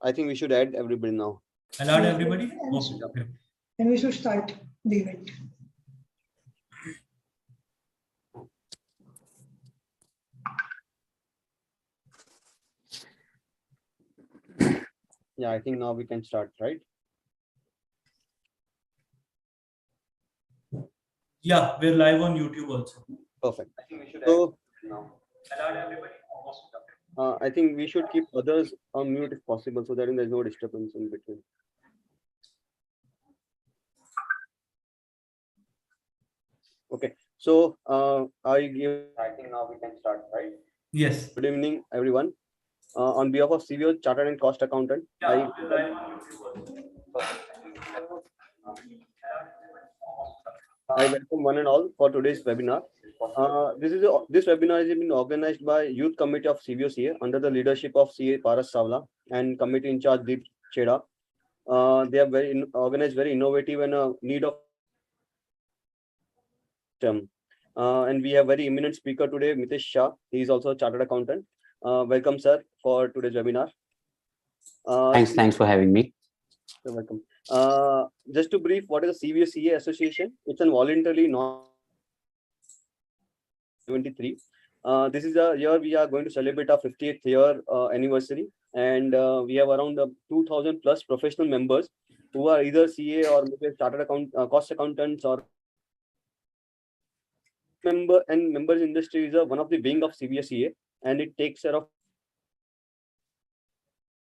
I think we should add everybody now. I'll add everybody? Okay. And we should start the event. Yeah, I think now we can start, right? Yeah, we're live on YouTube also. Perfect. So now, I think we should keep others on mute if possible, so that there's no disturbance in between. Okay, so I think now we can start, right? Yes. Good evening, everyone. On behalf of Cvca Chartered and Cost Accountant, Yeah, we're live on YouTube also. I welcome one and all for today's webinar. This webinar is been organized by Youth Committee of Cvca under the leadership of CA Paras Savla and Committee in charge Deep Cheda. They are organized, very innovative and need of term. And we have very eminent speaker today, Mitesh Shah. He is also a chartered accountant. Welcome, sir, for today's webinar. Thanks for having me. You're welcome. Just to brief, what is the Cvca Association? It's an voluntarily non 73. This is a year we are going to celebrate our 50th year anniversary, and we have around 2,000 plus professional members who are either CA or maybe chartered cost accountants or members industry is one of the wing of Cvca, and it takes care of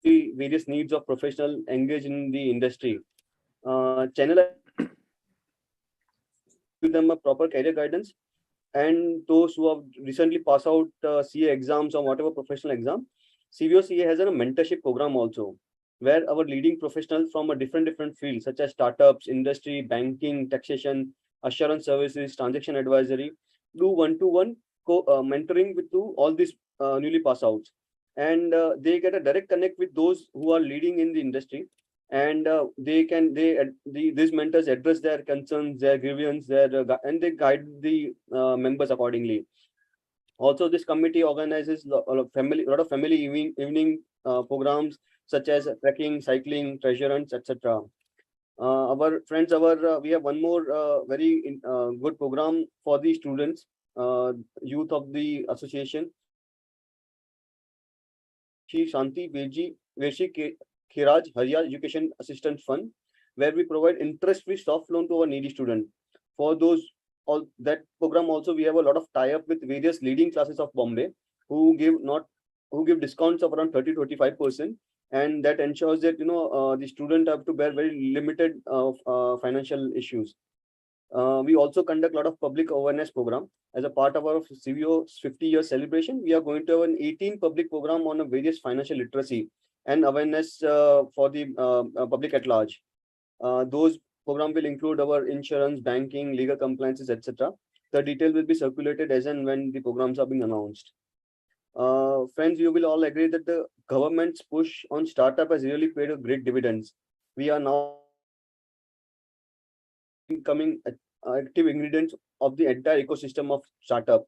the various needs of professional engaged in the industry. Channel give them a proper career guidance, and those who have recently passed out CA exams or whatever professional exam, Cvca has a mentorship program also, where our leading professionals from a different fields such as startups, industry, banking, taxation, assurance services, transaction advisory, do one-to-one mentoring with all these newly pass outs, and they get a direct connect with those who are leading in the industry, and these mentors address their concerns, their grievances, and they guide the members accordingly. Also, this committee organizes a lot of family evening programs such as trekking, cycling, treasure hunts, etc. Our friends, we have one more very good program for the students, youth of the association. Shri Shanti Beji Veshi Khiraj Harya Education Assistance Fund, where we provide interest-free soft loan to our needy student. For that program also, we have a lot of tie-up with various leading classes of Bombay who give discounts of around 30-35%, and that ensures that the student have to bear very limited financial issues. We also conduct a lot of public awareness program as a part of our Cvca's 50-year celebration. We are going to have an 18 public program on a various financial literacy and awareness for the public at large. Those program will include our insurance, banking, legal compliances, etc. The detail will be circulated as and when the programs are being announced. Friends, you will all agree that the government's push on startup has really paid a great dividends. We are now becoming active ingredients of the entire ecosystem of startup.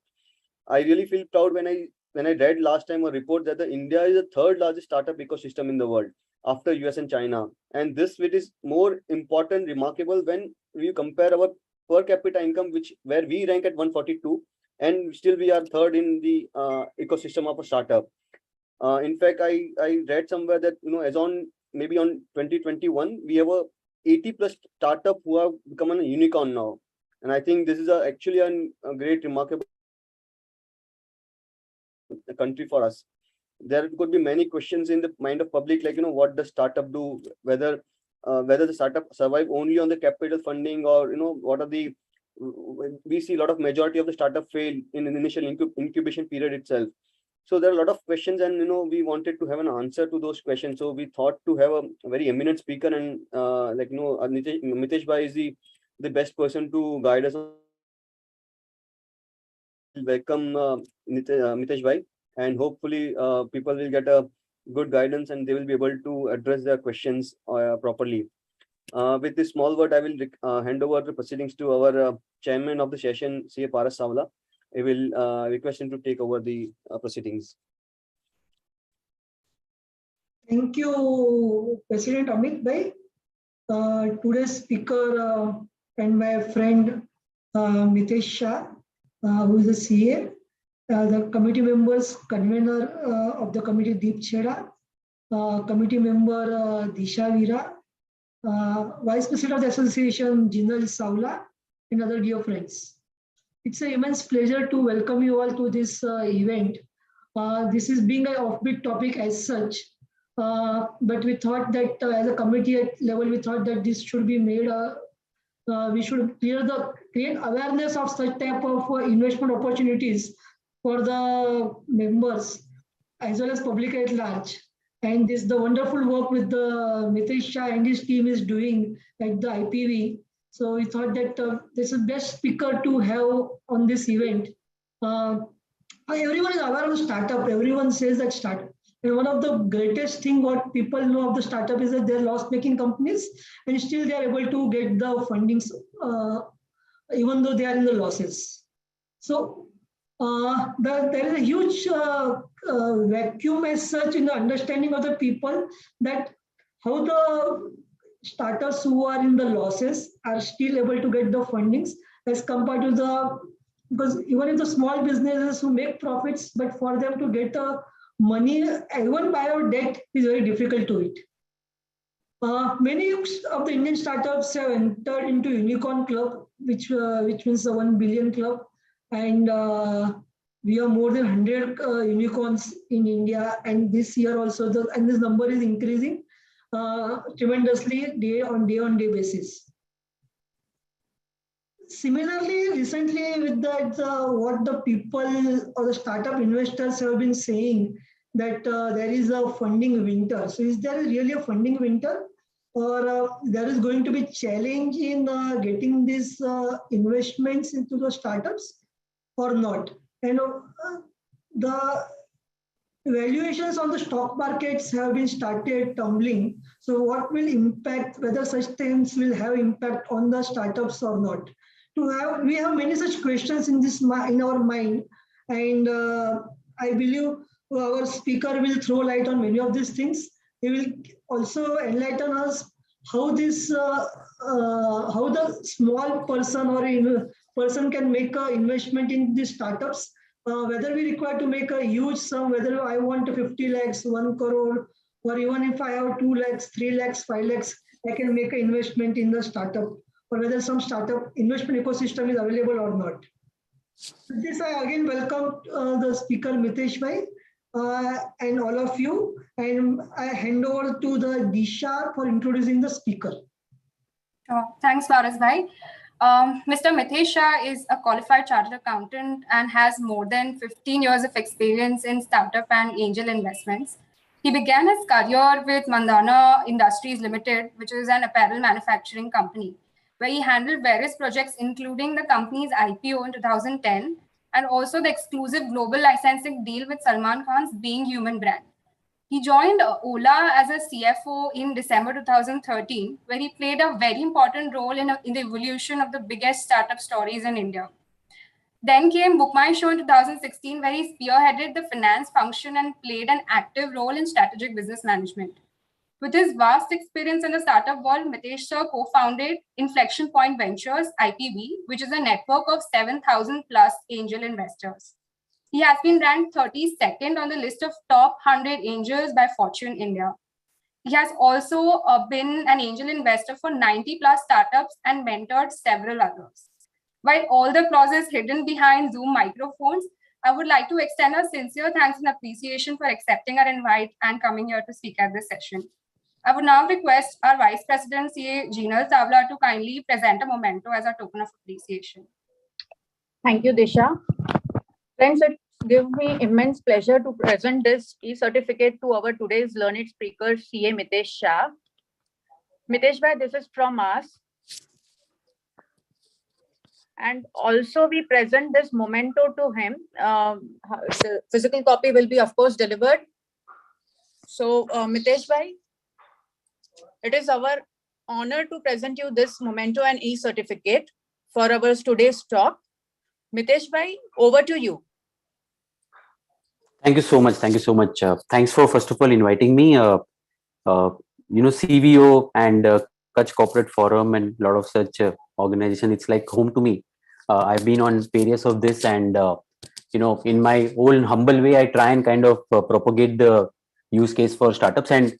I really feel proud when I read last time a report that India is the third largest startup ecosystem in the world after US and China. And this bit is more important, remarkable when we compare our per capita income, where we rank at 142, and still we are third in the ecosystem of a startup. In fact, I read somewhere that as on 2021, we have a 80 plus startup who have become a unicorn now, and I think this is actually a great remarkable country for us. There could be many questions in the mind of public, like what does startup do, whether the startup survive only on the capital funding, or what are the, we see a lot of majority of the startup fail in an initial incubation period itself. So there are a lot of questions, and we wanted to have an answer to those questions. So we thought to have a very eminent speaker, and Mitesh Bhai is the best person to guide us. Welcome, Mitesh Bhai, and hopefully people will get a good guidance and they will be able to address their questions properly. With this small word, I will hand over the proceedings to our chairman of the session, CA Paras Savla. I will request him to take over the proceedings. Thank you, President Amit Bhai. Today's speaker and my friend Mitesh Shah, who is the CA, the committee members, convener of the committee Deep Chheda, committee member Disha Veera, Vice President of the Association Jinal Saula, and other dear friends. It's an immense pleasure to welcome you all to this event. This is being an offbeat topic as such, but we thought that as a committee level, we thought that this should be made. We should create awareness of such type of investment opportunities for the members as well as public at large. And this the wonderful work with the Mitesh Shah and his team is doing at the IPV. So we thought that this is the best speaker to have on this event. Everyone is aware of startup. Everyone says that startup. And one of the greatest thing what people know of the startup is that they're loss-making companies, and still they are able to get the fundings, even though they are in the losses. So there is a huge vacuum as such in the understanding of the people that how the startups who are in the losses are still able to get the fundings as compared to the, because even if the small businesses who make profits, but for them to get money, even buyout debt is very difficult to it. Many of the Indian startups have entered into Unicorn Club, which means the 1 billion club, and we have more than 100 unicorns in India, and this year also, and this number is increasing tremendously day on day basis. Similarly, recently with that, what the people or the startup investors have been saying that there is a funding winter. So is there really a funding winter, or there is going to be challenge in getting these investments into the startups or not? And the valuations on the stock markets have been started tumbling. So what will impact, whether such things will have impact on the startups or not? We have many such questions in our mind, and I believe our speaker will throw light on many of these things. He will also enlighten us how this how the small person or a person can make an investment in these startups. Whether we require to make a huge sum, whether I want 50 lakhs, 1 crore, or even if I have 2 lakhs, 3 lakhs, 5 lakhs, I can make an investment in the startup, or whether some startup investment ecosystem is available or not. With this, I again welcome the speaker Mitesh Bhai and all of you, and I hand over to the Disha for introducing the speaker. Thanks, Laurus Bhai. Mr. Mitesh Shah is a qualified chartered accountant and has more than 15 years of experience in startup and angel investments. He began his career with Mandana Industries Limited, which is an apparel manufacturing company, where he handled various projects, including the company's IPO in 2010 and also the exclusive global licensing deal with Salman Khan's Being Human brand. He joined Ola as a CFO in December 2013, where he played a very important role in the evolution of the biggest startup stories in India. Then came Book My Show in 2016, where he spearheaded the finance function and played an active role in strategic business management. With his vast experience in the startup world, Mitesh Sir co-founded Inflection Point Ventures, IPV, which is a network of 7,000 plus angel investors. He has been ranked 32nd on the list of top 100 angels by Fortune India. He has also been an angel investor for 90 plus startups and mentored several others. While all the applause is hidden behind Zoom microphones, I would like to extend our sincere thanks and appreciation for accepting our invite and coming here to speak at this session. I would now request our Vice President, CA Jinal Savla, to kindly present a memento as a token of appreciation. Thank you, Disha. Friends, it gives me immense pleasure to present this e-certificate to our today's learned speaker, CA Mitesh Shah. Mitesh Bhai, this is from us. And also we present this memento to him. The physical copy will be, of course, delivered. So, Mitesh Bhai, it is our honor to present you this memento and e-certificate for our today's talk. Mitesh Bhai, over to you. Thank you so much. Thank you so much. Thanks for, first of all, inviting me. CVO and Kutch Corporate Forum and a lot of such organization. It's like home to me. I've been on various of this, and in my own humble way, I try and kind of propagate the use case for startups, and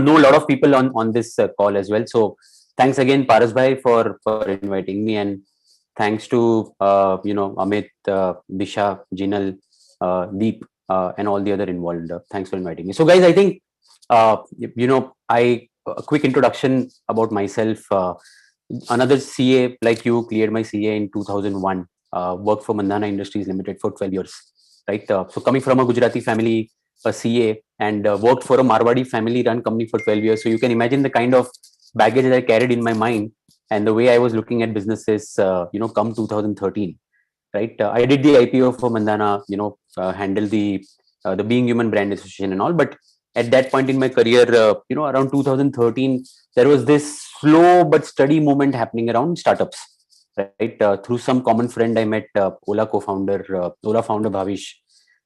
know a lot of people on this call as well. So thanks again, Paras bhai, for inviting me, and thanks to Amit, Disha, Jinal, Deep, and all the other involved. Thanks for inviting me. So guys, I think a quick introduction about myself. Another CA like you, cleared my CA in 2001. Worked for Mandana Industries Limited for 12 years. Right. So coming from a Gujarati family, a CA, and worked for a Marwadi family-run company for 12 years. So you can imagine the kind of baggage that I carried in my mind and the way I was looking at businesses. Come 2013. Right. I did the IPO for Mandana. Handle the Being Human brand association and all, but at that point in my career, around 2013, there was this slow but steady movement happening around startups, right? Through some common friend, I met Ola co-founder, Ola founder Bhavish,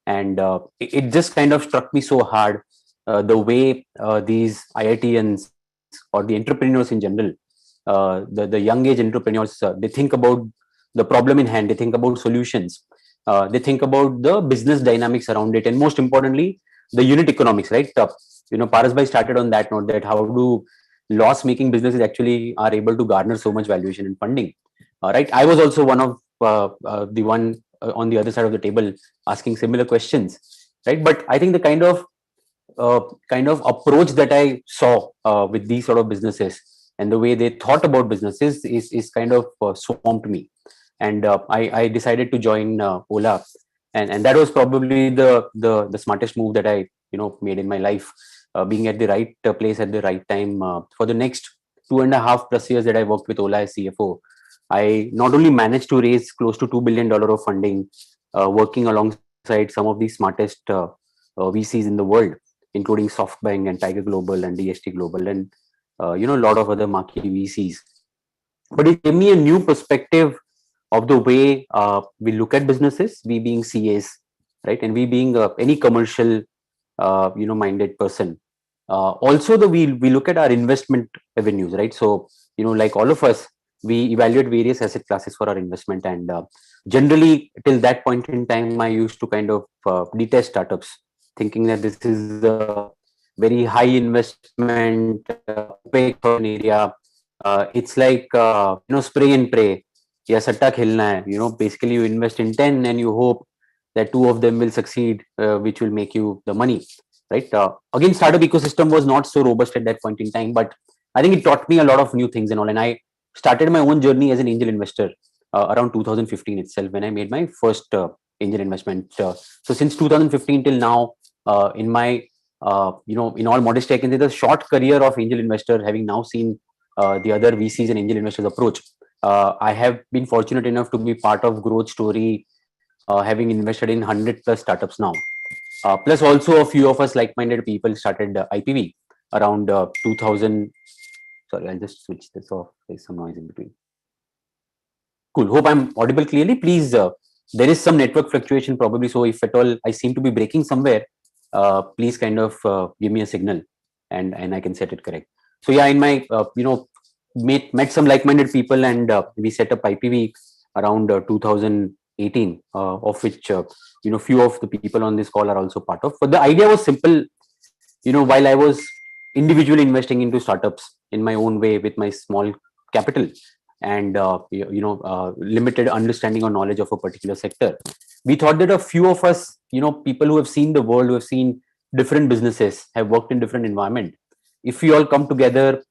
and it just kind of struck me so hard the way these IITians or the entrepreneurs in general, the young age entrepreneurs, they think about the problem in hand, they think about solutions, they think about the business dynamics around it, and most importantly, the unit economics, right? Paras bhai started on that note, that how do loss-making businesses actually are able to garner so much valuation and funding, right? I was also one of the one on the other side of the table asking similar questions, right? But I think the kind of approach that I saw with these sort of businesses and the way they thought about businesses is kind of swamped me, and I decided to join Ola. And that was probably the smartest move that I made in my life, being at the right place at the right time. For the next 2.5+ years that I worked with Ola as CFO, I not only managed to raise close to $2 billion of funding, working alongside some of the smartest VCs in the world, including SoftBank and Tiger Global and DST Global and a lot of other marquee VCs. But it gave me a new perspective of the way we look at businesses, we being CAs, right? And we being any commercial, minded person. Also, we look at our investment avenues, right? So, like all of us, we evaluate various asset classes for our investment. And generally, till that point in time, I used to kind of detest startups, thinking that this is a very high investment, opaque area. It's like, spray and pray. Yeah, satta khelna hai. Basically you invest in 10 and you hope that 2 of them will succeed, which will make you the money, right? Again, startup ecosystem was not so robust at that point in time, but I think it taught me a lot of new things and all. And I started my own journey as an angel investor around 2015 itself, when I made my first angel investment. So since 2015 till now, in my, in all modesty, I can say the short career of angel investor, having now seen the other VCs and angel investors approach, I have been fortunate enough to be part of growth story, having invested in 100+ startups now. Plus also a few of us like-minded people started IPV around 2000. Sorry, I'll just switch this off. There's some noise in between. Cool. Hope I'm audible clearly. Please, there is some network fluctuation probably. So if at all I seem to be breaking somewhere, please kind of give me a signal and I can set it correct. So yeah, in my, met some like-minded people, and we set up IPV around 2018, of which few of the people on this call are also part of. But the idea was simple. While I was individually investing into startups in my own way with my small capital and limited understanding or knowledge of a particular sector, we thought that a few of us, people who have seen the world, who have seen different businesses, have worked in different environment, if we all come together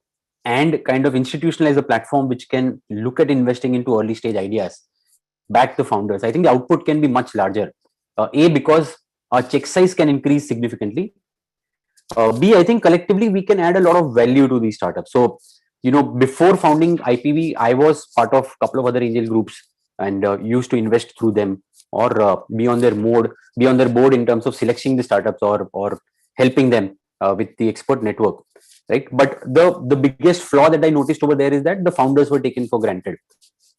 and kind of institutionalize a platform which can look at investing into early stage ideas, back the founders, I think the output can be much larger. A, because our check size can increase significantly. B, I think collectively we can add a lot of value to these startups. So, before founding IPV, I was part of a couple of other angel groups and used to invest through them, or be on their board in terms of selecting the startups or helping them with the expert network. Right. But the biggest flaw that I noticed over there is that the founders were taken for granted.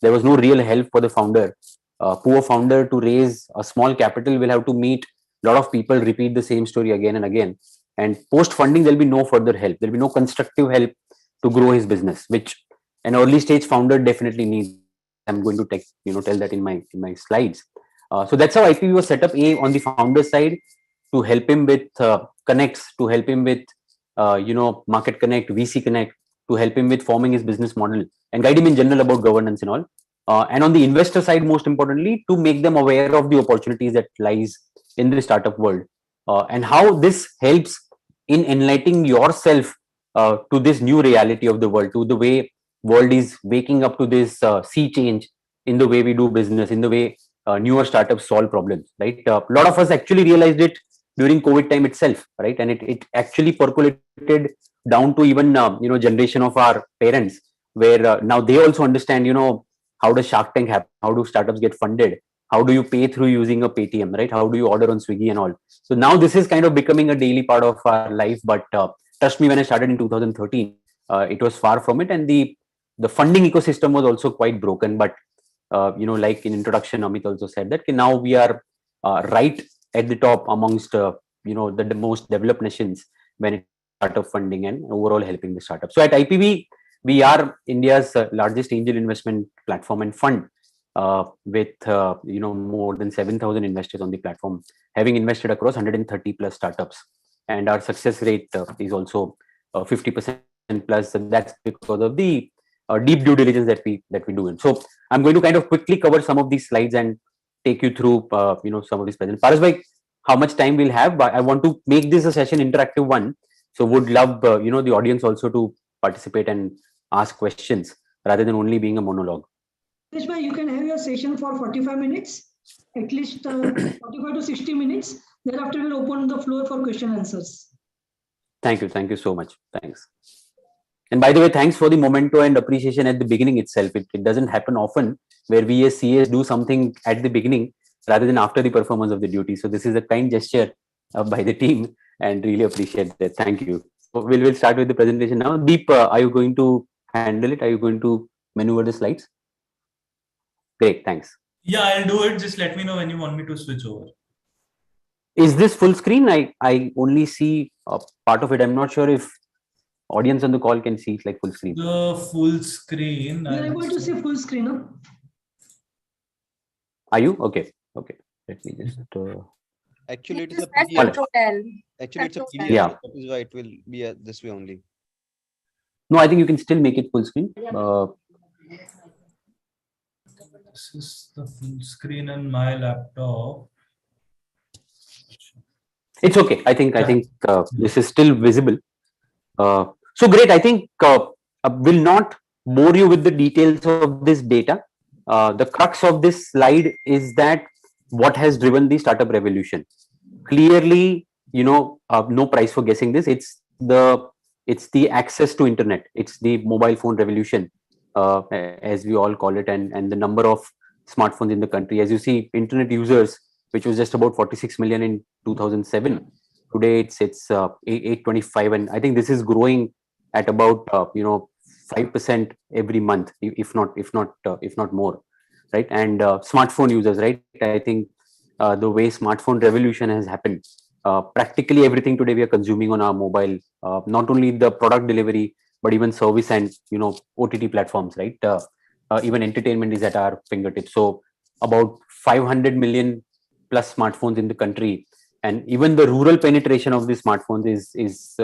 There was no real help for the founder. Poor founder, to raise a small capital, will have to meet a lot of people, repeat the same story again and again. and post funding there'll be no further help. There'll be no constructive help to grow his business, which an early stage founder definitely needs. I'm going to tell that in my slides. So that's how IPV was set up. On the founder side, to help him with connects, to help him with market connect, VC connect, to help him with forming his business model and guide him in general about governance and all. And on the investor side, most importantly, to make them aware of the opportunities that lies in the startup world, and how this helps in enlightening yourself to this new reality of the world, to the way world is waking up to this sea change in the way we do business, in the way newer startups solve problems, right? A lot of us actually realized it during COVID time itself, right? And it actually percolated down to even generation of our parents, where now they also understand, how does Shark Tank happen? How do startups get funded? How do you pay through using a Paytm, right? How do you order on Swiggy and all? So now this is kind of becoming a daily part of our life. But trust me, when I started in 2013, it was far from it, and the funding ecosystem was also quite broken. But like in introduction, Amit also said that now we are right at the top amongst the most developed nations when it startup funding and overall helping the startup. So at IPV, we are India's largest angel investment platform and fund, with more than 7,000 investors on the platform, having invested across 130 plus startups, and our success rate is also 50% plus. And that's because of the deep due diligence that we do. And so I'm going to kind of quickly cover some of these slides and take you through some of these presents. Parasbhai, how much time we'll have? I want to make this a session interactive one, so would love the audience also to participate and ask questions rather than only being a monologue. You can have your session for 45 minutes, at least 45 to 60 minutes. Thereafter, we'll open the floor for question answers. Thank you so much. Thanks. And by the way, thanks for the memento and appreciation at the beginning itself. It doesn't happen often where we as CAs do something at the beginning rather than after the performance of the duty. So this is a kind gesture by the team, and really appreciate that. Thank you. So we'll start with the presentation now. Deep, are you going to handle it? Are you going to maneuver the slides? Great, thanks. Yeah, I'll do it. Just let me know when you want me to switch over. Is this full screen? I only see part of it. I'm not sure if audience on the call can see it like full screen. The full screen. You're able to see full screen, huh? Are you? Okay. Let me just... Actually, it is Just a press PDF. Control L. Actually, it's a Control PDF. Yeah. That is why it will be this way only. No, I think you can still make it full screen. This is the full screen on my laptop. It's okay. I think this is still visible. So great. I think will not bore you with the details of this data. The crux of this slide is that what has driven the startup revolution. Clearly, no price for guessing this. It's the access to internet. It's the mobile phone revolution, as we all call it, and the number of smartphones in the country. As you see, internet users, which was just about 46 million in 2007, today it's 825, and I think this is growing at about 5% every month, if not more, right? And smartphone users, right? I think the way smartphone revolution has happened, practically everything today we are consuming on our mobile, not only the product delivery but even service and OTT platforms, right? Even entertainment is at our fingertips. So about 500 million plus smartphones in the country, and even the rural penetration of these smartphones is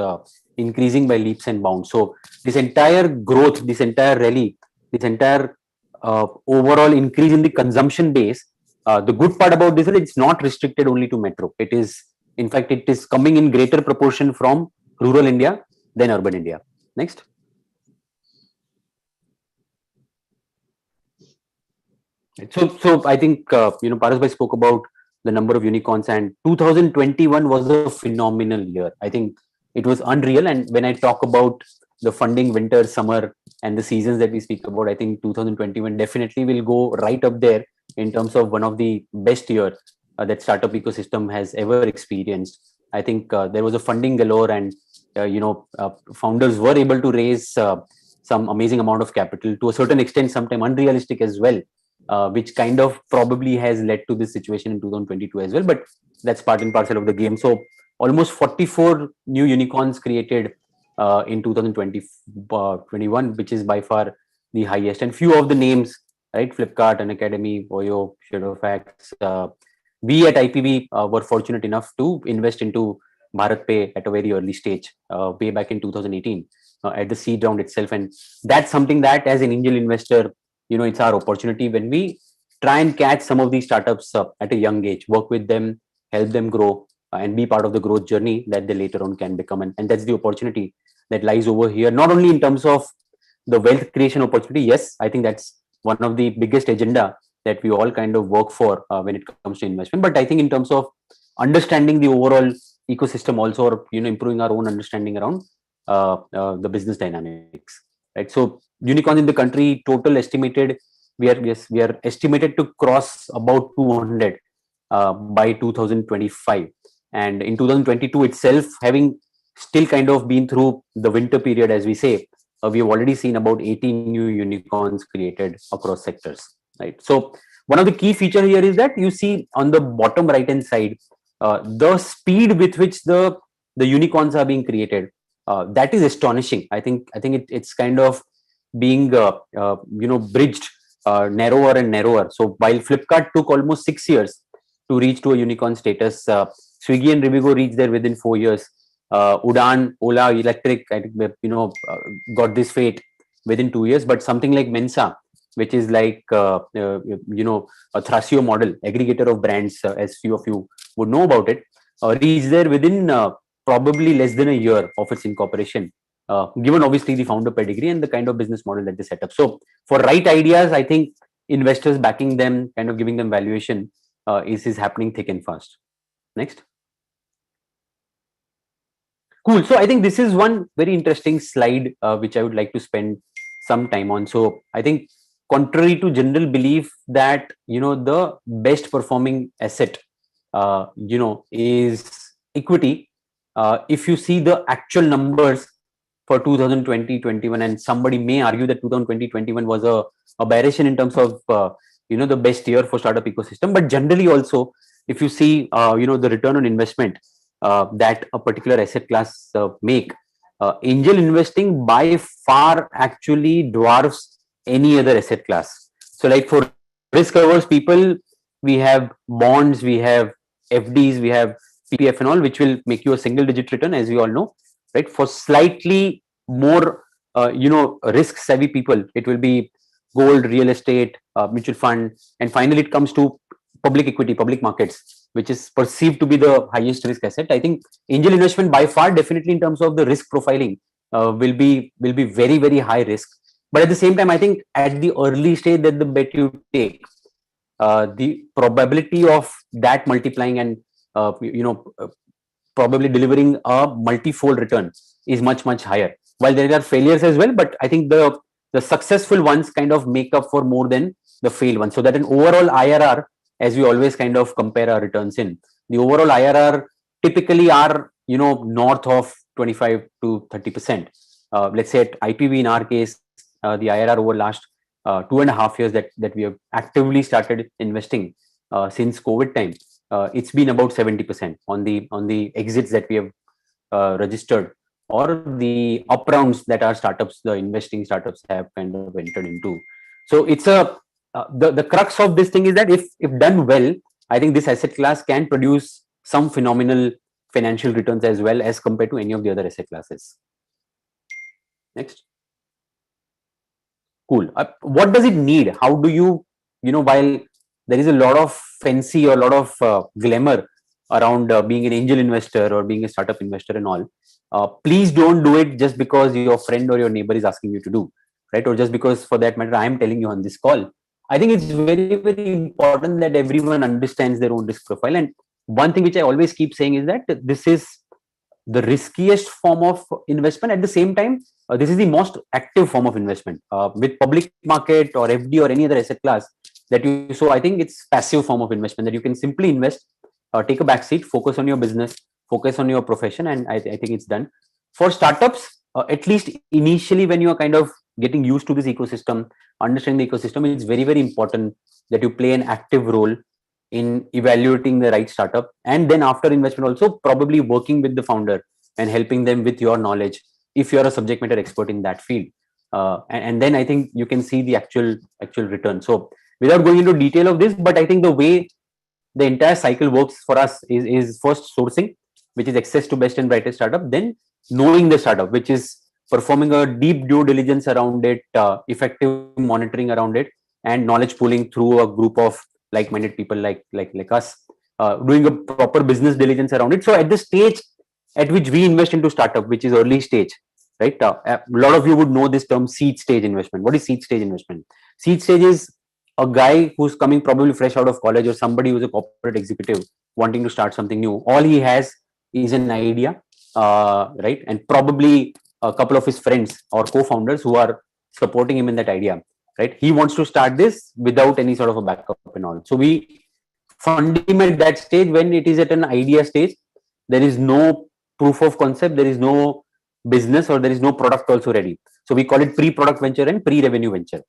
increasing by leaps and bounds. So this entire growth, this entire rally, this entire overall increase in the consumption base, the good part about this is it's not restricted only to metro. It is, in fact, it is coming in greater proportion from rural India than urban India. Next. So I think Parasbhai spoke about the number of unicorns, and 2021 was a phenomenal year. I think it was unreal. And when I talk about the funding winter, summer, and the seasons that we speak about, I think 2021 definitely will go right up there in terms of one of the best years that startup ecosystem has ever experienced. I think there was a funding galore, and founders were able to raise some amazing amount of capital, to a certain extent, sometimes unrealistic as well, which kind of probably has led to this situation in 2022 as well. But that's part and parcel of the game. So almost 44 new unicorns created in 2021, which is by far the highest. And few of the names, right? Flipkart, Unacademy, Oyo, Shadowfax. We at IPV were fortunate enough to invest into BharatPe at a very early stage, way back in 2018, at the seed round itself. And that's something that, as an angel investor, it's our opportunity when we try and catch some of these startups at a young age, work with them, help them grow, and be part of the growth journey that they later on can become. And that's the opportunity that lies over here, not only in terms of the wealth creation opportunity. Yes, I think that's one of the biggest agenda that we all kind of work for when it comes to investment. But I think in terms of understanding the overall ecosystem also, or improving our own understanding around the business dynamics, right? So unicorns in the country, total estimated, we are estimated to cross about 200 by 2025. And in 2022 itself, having still kind of been through the winter period, as we say, we have already seen about 18 new unicorns created across sectors, right? So one of the key feature here is that you see on the bottom right hand side, the speed with which the unicorns are being created, that is astonishing. I think it's kind of being bridged narrower and narrower. So while Flipkart took almost 6 years to reach to a unicorn status, Swiggy and Rivigo reached there within 4 years. Udaan, Ola, Electric, I think, got this fate within 2 years. But something like Mensa, which is like a Thrasio model, aggregator of brands, as few of you would know about it, reached there within probably less than a year of its incorporation, given obviously the founder pedigree and the kind of business model that they set up. So for right ideas, I think investors backing them, kind of giving them valuation, is happening thick and fast. Next. Cool. So I think this is one very interesting slide which I would like to spend some time on. So I think, contrary to general belief that the best performing asset is equity, if you see the actual numbers for 2020-21, and somebody may argue that 2020-21 was a aberration in terms of the best year for startup ecosystem, but generally also, if you see the return on investment that a particular asset class make, angel investing by far actually dwarfs any other asset class. So like for risk averse people, we have bonds, we have FDs, we have PPF and all, which will make you a single digit return, as we all know, right? For slightly more risk savvy people, it will be gold, real estate, mutual fund, and finally it comes to public equity, public markets, which is perceived to be the highest risk asset. I think angel investment by far, definitely in terms of the risk profiling, will be very, very high risk. But at the same time, I think at the early stage that the bet you take, the probability of that multiplying and probably delivering a multi-fold return is much, much higher. While there are failures as well, but I think the successful ones kind of make up for more than the failed ones. So that an overall IRR, as we always kind of compare our returns in, the overall IRR typically are north of 25 to 30%. Let's say at IPV, in our case, the IRR over last 2.5 years that we have actively started investing since COVID time, it's been about 70% on the exits that we have registered, or the up rounds that our startups, the investing startups, have kind of entered into. So it's the crux of this thing is that if done well, I think this asset class can produce some phenomenal financial returns as well as compared to any of the other asset classes. Next. Cool. What does it need? How do you, while there is a lot of fancy or a lot of glamour around being an angel investor or being a startup investor and all, please don't do it just because your friend or your neighbor is asking you to do, right? Or just because, for that matter, I am telling you on this call. I think it's very, very important that everyone understands their own risk profile. And one thing which I always keep saying is that this is the riskiest form of investment. At the same time, this is the most active form of investment. With public market or FD or any other asset class that you, so I think it's passive form of investment that you can simply invest, take a back seat, focus on your business, focus on your profession, and I think it's done. For startups, at least initially when you are kind of getting used to this ecosystem, understanding the ecosystem, it's very, very important that you play an active role in evaluating the right startup, and then after investment also probably working with the founder and helping them with your knowledge if you're a subject matter expert in that field. And then I think you can see the actual return. So without going into detail of this, but I think the way the entire cycle works for us is first sourcing, which is access to best and brightest startup, then knowing the startup, which is performing a deep due diligence around it, effective monitoring around it, and knowledge pooling through a group of like-minded people like us, doing a proper business diligence around it. So at the stage at which we invest into startup, which is early stage, right? A lot of you would know this term, seed stage investment. What is seed stage investment? Seed stage is a guy who's coming probably fresh out of college, or somebody who's a corporate executive wanting to start something new. All he has is an idea, right? And probably a couple of his friends or co-founders who are supporting him in that idea, right? He wants to start this without any sort of a backup and all. So we fund him at that stage when it is at an idea stage. There is no proof of concept, there is no business, or there is no product also ready. So we call it pre-product venture and pre-revenue venture.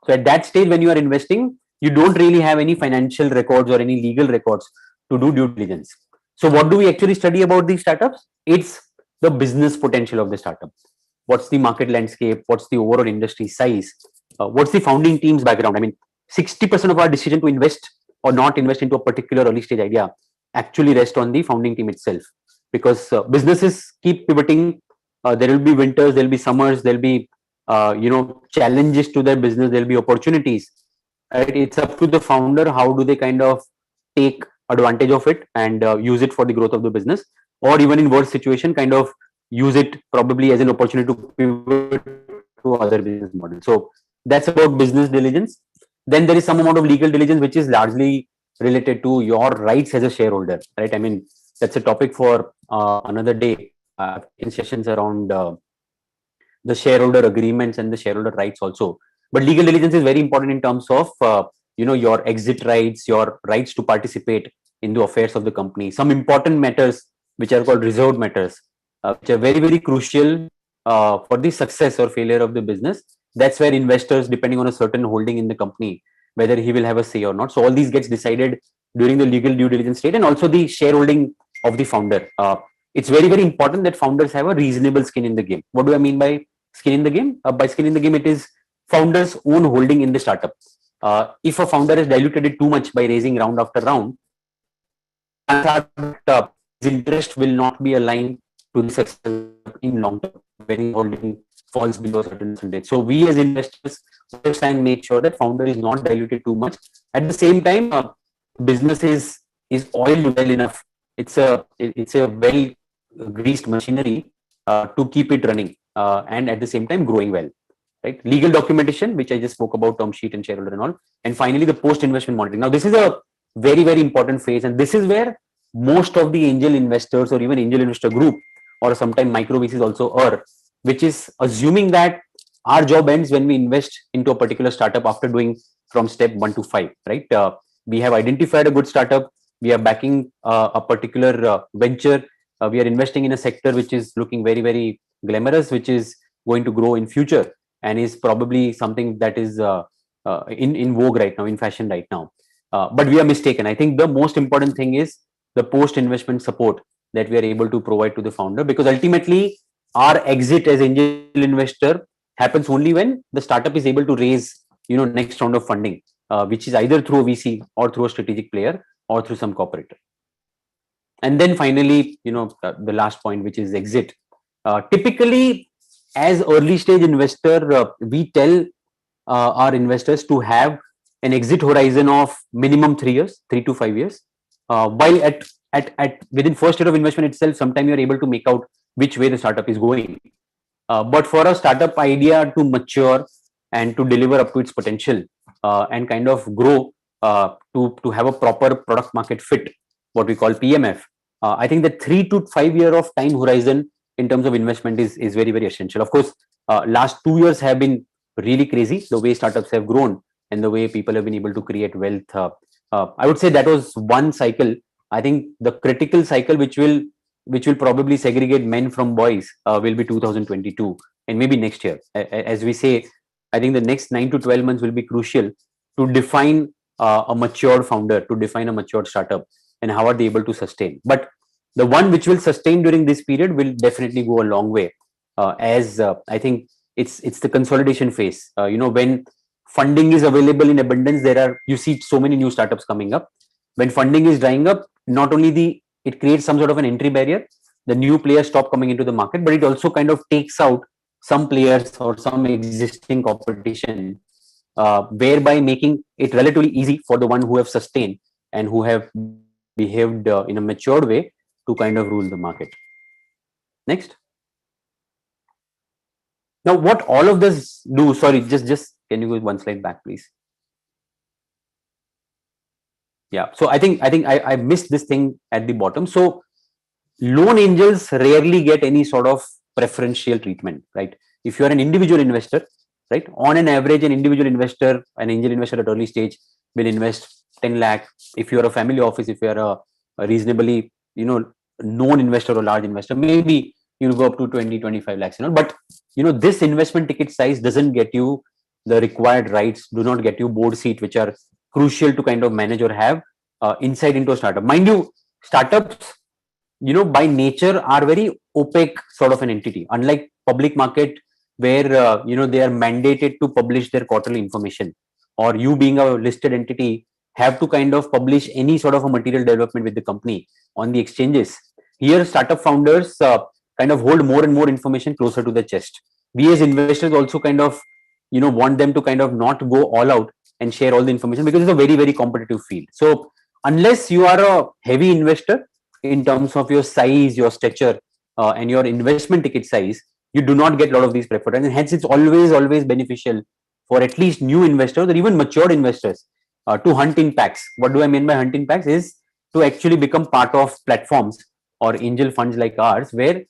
So at that stage, when you are investing, you don't really have any financial records or any legal records to do due diligence. So what do we actually study about these startups? It's the business potential of the startup. What's the market landscape? What's the overall industry size? What's the founding team's background? I mean, 60% of our decision to invest or not invest into a particular early stage idea actually rests on the founding team itself, because businesses keep pivoting. There will be winters, there will be summers, there will be challenges to their business, there will be opportunities, right? It's up to the founder, how do they kind of take advantage of it and use it for the growth of the business, or even in worst situation kind of use it probably as an opportunity to pivot to other business models. So that's about business diligence. Then there is some amount of legal diligence, which is largely related to your rights as a shareholder, right? I mean, that's a topic for another day. In sessions around the shareholder agreements and the shareholder rights also. But legal diligence is very important in terms of your exit rights, your rights to participate in the affairs of the company. Some important matters which are called reserved matters, which are very, very crucial for the success or failure of the business. That's where investors, depending on a certain holding in the company, whether he will have a say or not. So all these gets decided during the legal due diligence stage, and also the shareholding of the founder. It's very, very important that founders have a reasonable skin in the game. What do I mean by skin in the game? By skin in the game, it is founders' own holding in the startup. If a founder has diluted it too much by raising round after round, his interest will not be aligned to the success in long term when his holding falls below a certain percentage. So we as investors try and make sure that founder is not diluted too much. At the same time, business is oiled well enough. It's a well greased machinery to keep it running and at the same time growing well, right? Legal documentation, which I just spoke about, term sheet and shareholder and all, and finally the post investment monitoring. Now this is a very, very important phase, and this is where most of the angel investors or even angel investor group or sometimes micro VCs also are, which is assuming that our job ends when we invest into a particular startup after doing from step 1 to 5, right? We have identified a good startup, we are backing a particular venture, we are investing in a sector which is looking very, very glamorous, which is going to grow in future and is probably something that is in vogue right now, in fashion right now. But we are mistaken. I think the most important thing is the post investment support that we are able to provide to the founder, because ultimately our exit as angel investor happens only when the startup is able to raise next round of funding, which is either through a VC or through a strategic player or through some corporate. And then finally, the last point, which is exit. Typically, as early stage investor, we tell our investors to have an exit horizon of minimum 3 years, 3 to 5 years. While at within first year of investment itself, sometimes you're able to make out which way the startup is going. But for a startup idea to mature and to deliver up to its potential and kind of grow to have a proper product market fit, what we call PMF, I think the 3 to 5 year of time horizon in terms of investment is very, very essential. Of course, last 2 years have been really crazy, the way startups have grown and the way people have been able to create wealth. I would say that was one cycle. I think the critical cycle which will probably segregate men from boys will be 2022 and maybe next year. As we say, I think the next 9 to 12 months will be crucial to define a matured founder to define a matured startup and how are they able to sustain. But the one which will sustain during this period will definitely go a long way, as I think it's the consolidation phase. When funding is available in abundance, you see so many new startups coming up. When funding is drying up, not only it creates some sort of an entry barrier, the new players stop coming into the market, but it also kind of takes out some players or some existing competition, whereby making it relatively easy for the one who have sustained and who have behaved in a matured way to kind of rule the market. Next. Now, what all of this do, sorry, just can you go one slide back, please? Yeah, so I think I missed this thing at the bottom. So loan angels rarely get any sort of preferential treatment, right? If you are an individual investor, right, on an average, an individual investor, an angel investor at early stage will invest 10 lakh. If you are a family office, if you are a reasonably, known investor or large investor, maybe you'll go up to 20-25 lakhs, but this investment ticket size doesn't get you the required rights, do not get you board seat, which are crucial to kind of manage or have insight into a startup. Mind you, startups, by nature are very opaque sort of an entity, unlike public market where, they are mandated to publish their quarterly information, or you being a listed entity have to kind of publish any sort of a material development with the company on the exchanges. Here, startup founders kind of hold more and more information closer to the chest. We as investors also kind of, want them to kind of not go all out and share all the information, because it's a very, very competitive field. So unless you are a heavy investor in terms of your size, your stature, and your investment ticket size, you do not get a lot of these preferences. And hence, it's always beneficial for at least new investors or even matured investors to hunt in packs. What do I mean by hunt in packs? Is to actually become part of platforms or angel funds like ours, where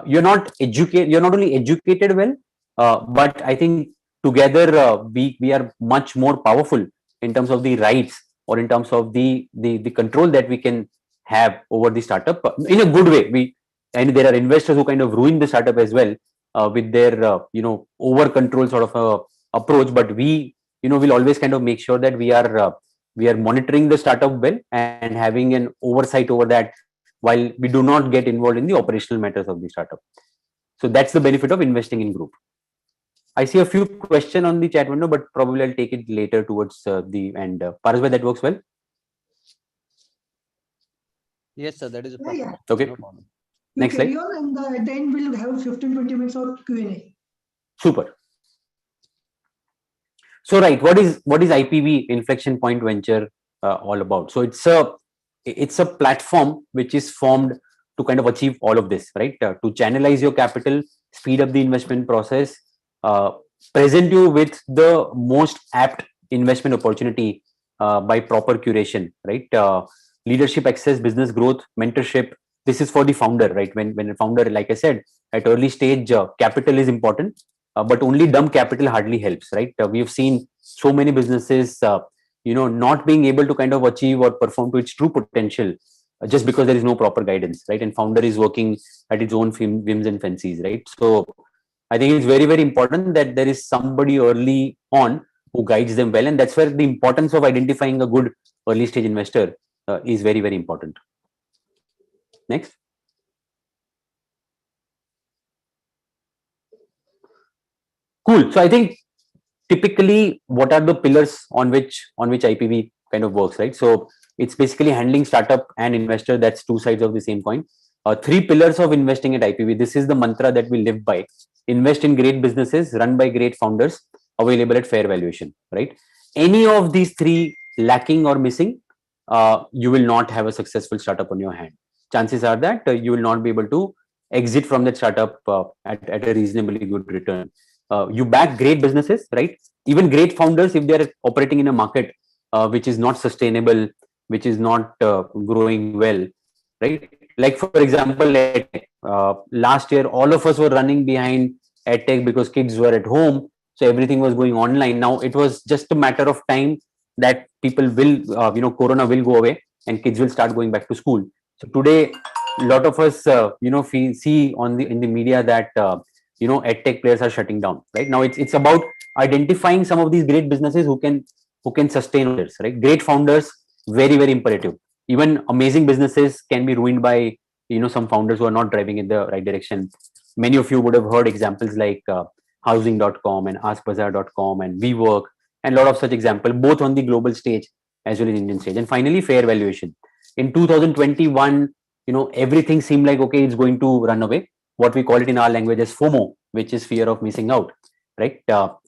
you're not only educated well, but I think together we are much more powerful in terms of the rights or in terms of the control that we can have over the startup in a good way. And there are investors who kind of ruin the startup as well with their over control sort of a approach. But we will always kind of make sure that we are monitoring the startup well and having an oversight over that, while we do not get involved in the operational matters of the startup. So that's the benefit of investing in group. I see a few questions on the chat window, but probably I'll take it later towards the end. Parasbhai, that works well? Yes, sir, that is a Yeah, yeah. perfect. Okay. No problem. You Next carry slide. on, and at the end we'll have 15-20 minutes of Q&A. Super. So right, what is IPV, Inflection Point Venture, all about? So it's a platform which is formed to kind of achieve all of this, right? To channelize your capital, speed up the investment process, present you with the most apt investment opportunity by proper curation, right? Leadership access, business growth, mentorship. This is for the founder, right? When a founder, like I said, at early stage, capital is important, but only dumb capital hardly helps, right? We have seen so many businesses, not being able to kind of achieve or perform to its true potential just because there is no proper guidance, right? And founder is working at its own whims and fancies, right? So I think it's very, very important that there is somebody early on who guides them well. And that's where the importance of identifying a good early stage investor is very, very important. Next. Cool. So I think typically what are the pillars on which IPV kind of works, right? So it's basically handling startup and investor. That's two sides of the same coin. Three pillars of investing at IPV. This is the mantra that we live by. Invest in great businesses run by great founders, available at fair valuation, right? Any of these three lacking or missing, you will not have a successful startup on your hand. Chances are that you will not be able to exit from that startup at a reasonably good return. You back great businesses, right? Even great founders, if they are operating in a market which is not sustainable, which is not growing well, right? Like for example, last year, all of us were running behind EdTech because kids were at home. So everything was going online. Now it was just a matter of time that people will, Corona will go away and kids will start going back to school. So today, a lot of us, see in the media that, EdTech players are shutting down, right? Now it's about identifying some of these great businesses who can who can sustain this, right? Great founders, very, very imperative. Even amazing businesses can be ruined by, some founders who are not driving in the right direction. Many of you would have heard examples like housing.com and askbazaar.com and WeWork, and a lot of such examples, both on the global stage as well as Indian stage. And finally, fair valuation. In 2021, everything seemed like, okay, it's going to run away. What we call it in our language as FOMO, which is fear of missing out, right?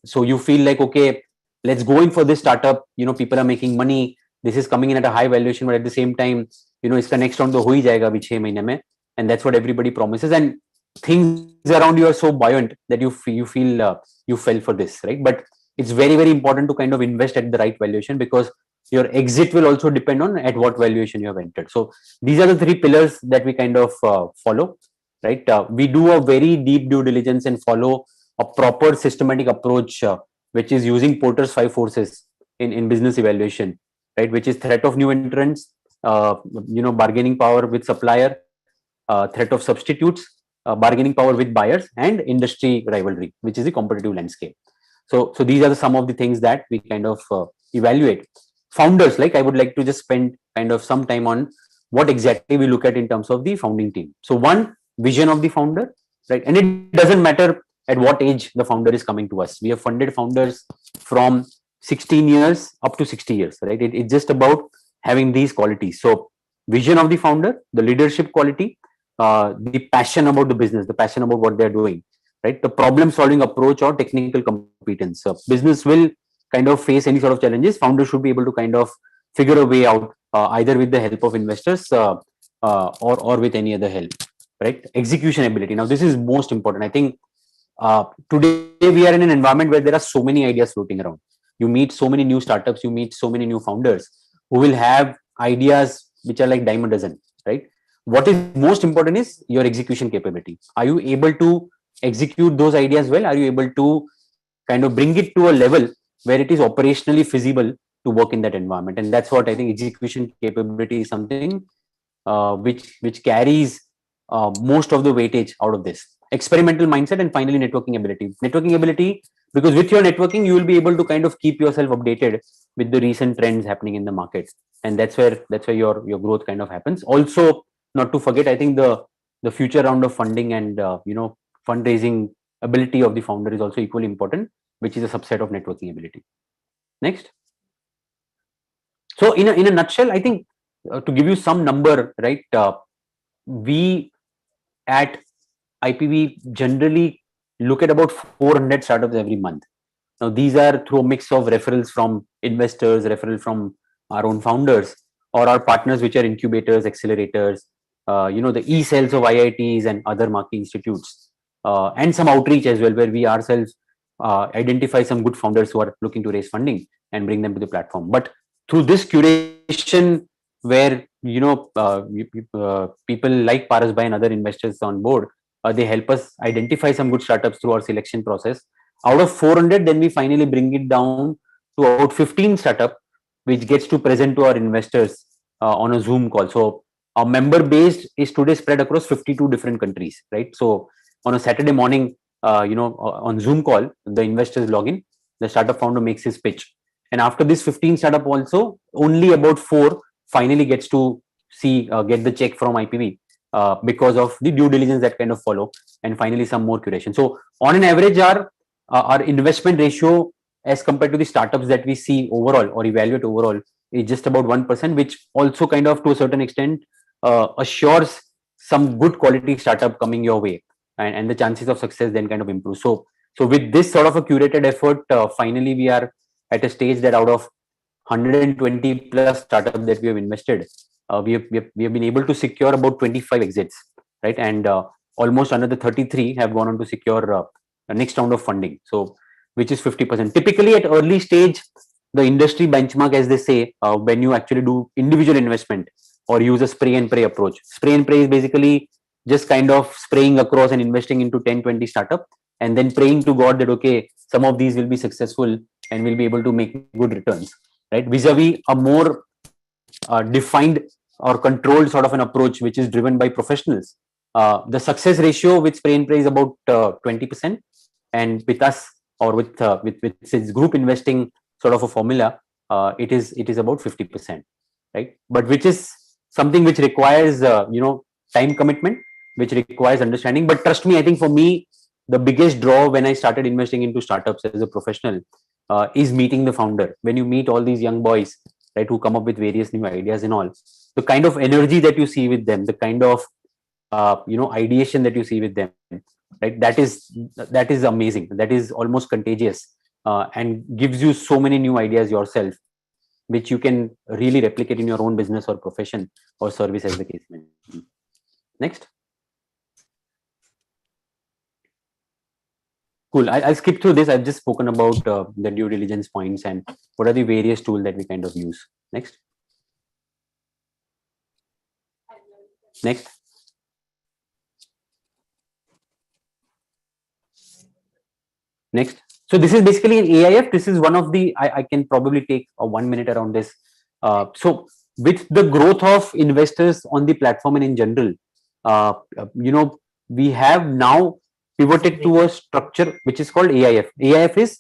So you feel like, okay, let's go in for this startup. People are making money. This is coming in at a high valuation, but at the same time, it's the next round to ho hi jayega abhi 6 mahine mein, and that's what everybody promises. And things around you are so buoyant that you feel you fell for this, right? But it's very, very important to kind of invest at the right valuation, because your exit will also depend on at what valuation you have entered. So these are the 3 pillars that we kind of follow, right? We do a very deep due diligence and follow a proper systematic approach, which is using Porter's 5 forces in business evaluation, right? Which is threat of new entrants, bargaining power with supplier, threat of substitutes, bargaining power with buyers, and industry rivalry, which is the competitive landscape. So these are some of the things that we kind of evaluate. Founders, like I would like to just spend kind of some time on what exactly we look at in terms of the founding team. So one, vision of the founder, right? And it doesn't matter at what age the founder is coming to us. We have funded founders from 16 years up to 60 years, right? It's just about having these qualities. So vision of the founder, the leadership quality, the passion about the business, the passion about what they're doing, right? The problem solving approach or technical competence. So business will kind of face any sort of challenges. Founders should be able to kind of figure a way out, either with the help of investors or with any other help, right? Execution ability. Now, this is most important. I think today we are in an environment where there are so many ideas floating around. You meet so many new startups, you meet so many new founders who will have ideas which are like dime a dozen, right? What is most important is your execution capability. Are you able to execute those ideas well? Are you able to kind of bring it to a level where it is operationally feasible to work in that environment? And that's what I think execution capability is something which carries most of the weightage out of this. Experimental mindset, and finally networking ability. Networking ability, because with your networking, you will be able to kind of keep yourself updated with the recent trends happening in the market, and that's where your growth kind of happens. Also, not to forget, I think the future round of funding and fundraising ability of the founder is also equally important, which is a subset of networking ability. Next. So in a nutshell, I think to give you some number, right? We at IPV generally look at about 400 startups every month. Now, these are through a mix of referrals from investors, referral from our own founders, or our partners, which are incubators, accelerators, the e-cells of IITs and other marquee institutes, and some outreach as well, where we ourselves identify some good founders who are looking to raise funding and bring them to the platform. But through this curation, where people like Parasbhai and other investors on board, they help us identify some good startups through our selection process. Out of 400, then we finally bring it down to about 15 startup, which gets to present to our investors on a Zoom call. So our member base is today spread across 52 different countries, right? So on a Saturday morning, on Zoom call, the investors log in, the startup founder makes his pitch. And after this 15 startup also, only about 4 finally gets to get the check from IPV. Because of the due diligence that kind of follow, and finally some more curation. So on an average, our investment ratio as compared to the startups that we see overall or evaluate overall is just about 1%, which also kind of to a certain extent assures some good quality startup coming your way, and the chances of success then kind of improve. So with this sort of a curated effort, finally we are at a stage that out of 120 plus startups that we have invested, we have been able to secure about 25 exits, right? And almost another 33 have gone on to secure the next round of funding. So, which is 50%. Typically at early stage, the industry benchmark, as they say, when you actually do individual investment or use a spray and pray approach. Spray and pray is basically just kind of spraying across and investing into 10, 20 startup, and then praying to God that, okay, some of these will be successful and will be able to make good returns, right? Vis-a-vis a more defined or controlled sort of an approach, which is driven by professionals. The success ratio with spray and pray is about 20%, and with us or with group investing sort of a formula, it is about 50%, right? But which is something which requires time commitment, which requires understanding. But trust me, I think for me, the biggest draw when I started investing into startups as a professional is meeting the founder. When you meet all these young boys, right, who come up with various new ideas and all, the kind of energy that you see with them, the kind of ideation that you see with them, right, that is amazing. That is almost contagious, and gives you so many new ideas yourself, which you can really replicate in your own business or profession or service, as the case may be. Next. Cool. I'll skip through this. I've just spoken about the due diligence points and what are the various tools that we kind of use. Next. Next. Next. So this is basically an AIF. This is one of the, I can probably take a 1 minute around this. So with the growth of investors on the platform and in general, we have now pivoted to a structure which is called AIF. AIF is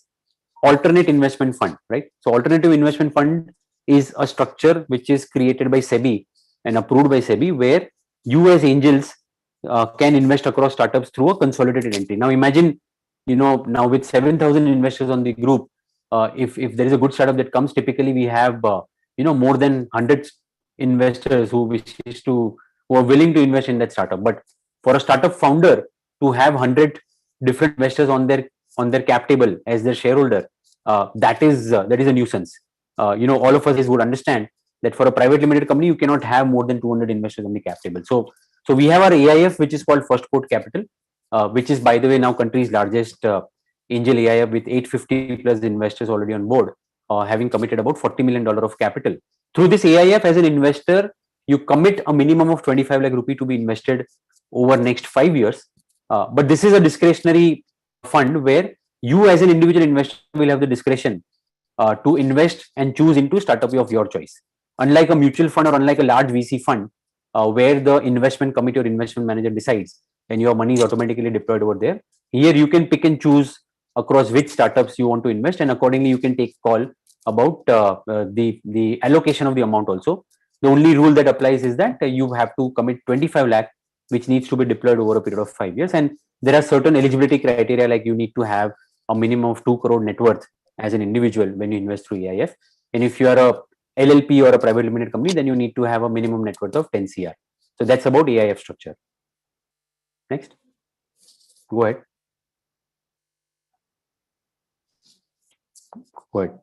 alternate investment fund, right? So alternative investment fund is a structure which is created by SEBI and approved by SEBI, where you as angels can invest across startups through a consolidated entry. Now imagine, now with 7,000 investors on the group, if there is a good startup that comes, typically we have more than 100 investors who are willing to invest in that startup. But for a startup founder to have 100 different investors on their cap table as their shareholder, that is a nuisance. All of us would understand that for a private limited company, you cannot have more than 200 investors on the cap table. So we have our AIF, which is called First Port Capital, which is, by the way, now country's largest angel AIF with 850 plus investors already on board, having committed about $40 million of capital. Through this AIF, as an investor, you commit a minimum of 25 lakh rupee to be invested over next 5 years. But this is a discretionary fund where you as an individual investor will have the discretion to invest and choose into startup of your choice. Unlike a mutual fund or unlike a large VC fund, where the investment committee or investment manager decides and your money is automatically deployed over there, here you can pick and choose across which startups you want to invest, and accordingly you can take call about the allocation of the amount also. The only rule that applies is that you have to commit 25 lakh, which needs to be deployed over a period of 5 years. And there are certain eligibility criteria, like you need to have a minimum of 2 crore net worth as an individual when you invest through AIF. And if you are a LLP or a private limited company, then you need to have a minimum net worth of 10 CR. So that's about AIF structure. Next. Go ahead. Go ahead.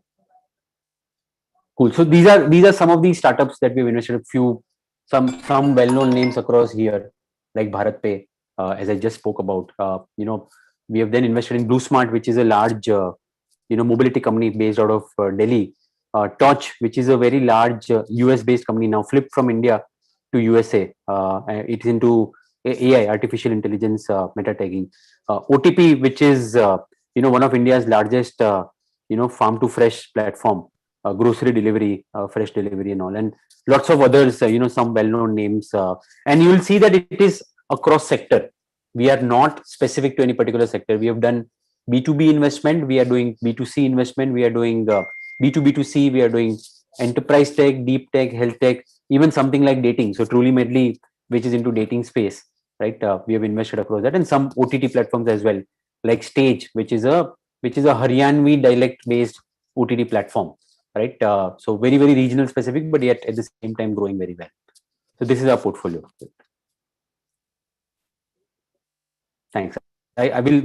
Cool. So these are some of the startups that we've invested. Some well-known names across here, like BharatPe, as I just spoke about. We have then invested in BlueSmart, which is a large mobility company based out of Delhi. Torch, which is a very large US-based company, now flipped from India to USA. It's into AI, artificial intelligence, meta tagging. OTP, which is one of India's largest farm to fresh platform, grocery delivery, fresh delivery, and all, and lots of others. Some well-known names, and you will see that it is across sector. We are not specific to any particular sector. We have done B2B investment. We are doing B2C investment. We are doing B2B2C. We are doing enterprise tech, deep tech, health tech, even something like dating. So Truly Medley, which is into dating space, right? We have invested across that, and some OTT platforms as well, like Stage, which is a Haryanvi dialect-based OTT platform, right? So very, very regional specific, but yet at the same time growing very well. So this is our portfolio. Thanks. I will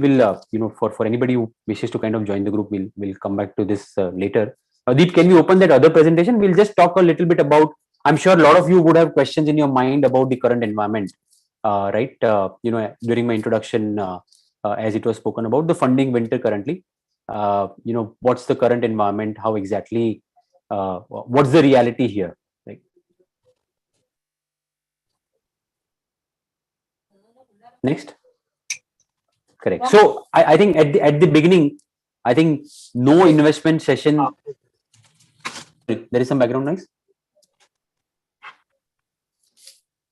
for anybody who wishes to kind of join the group, we'll come back to this later. Deep, can we open that other presentation? We'll just talk a little bit about, I'm sure a lot of you would have questions in your mind about the current environment, right? During my introduction, as it was spoken about the funding winter currently, what's the current environment? How exactly, what's the reality here? Right? Next. Correct. So I think at the beginning, I think no investment session. There is some background noise.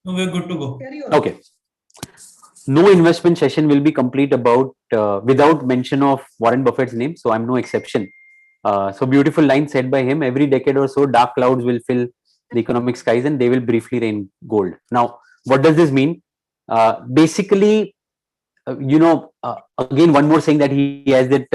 No, we're good to go. Okay. No investment session will be complete without mention of Warren Buffett's name. So I'm no exception. So beautiful line said by him. Every decade or so, dark clouds will fill the economic skies and they will briefly rain gold. Now, what does this mean? Basically, again, one more saying that he has, that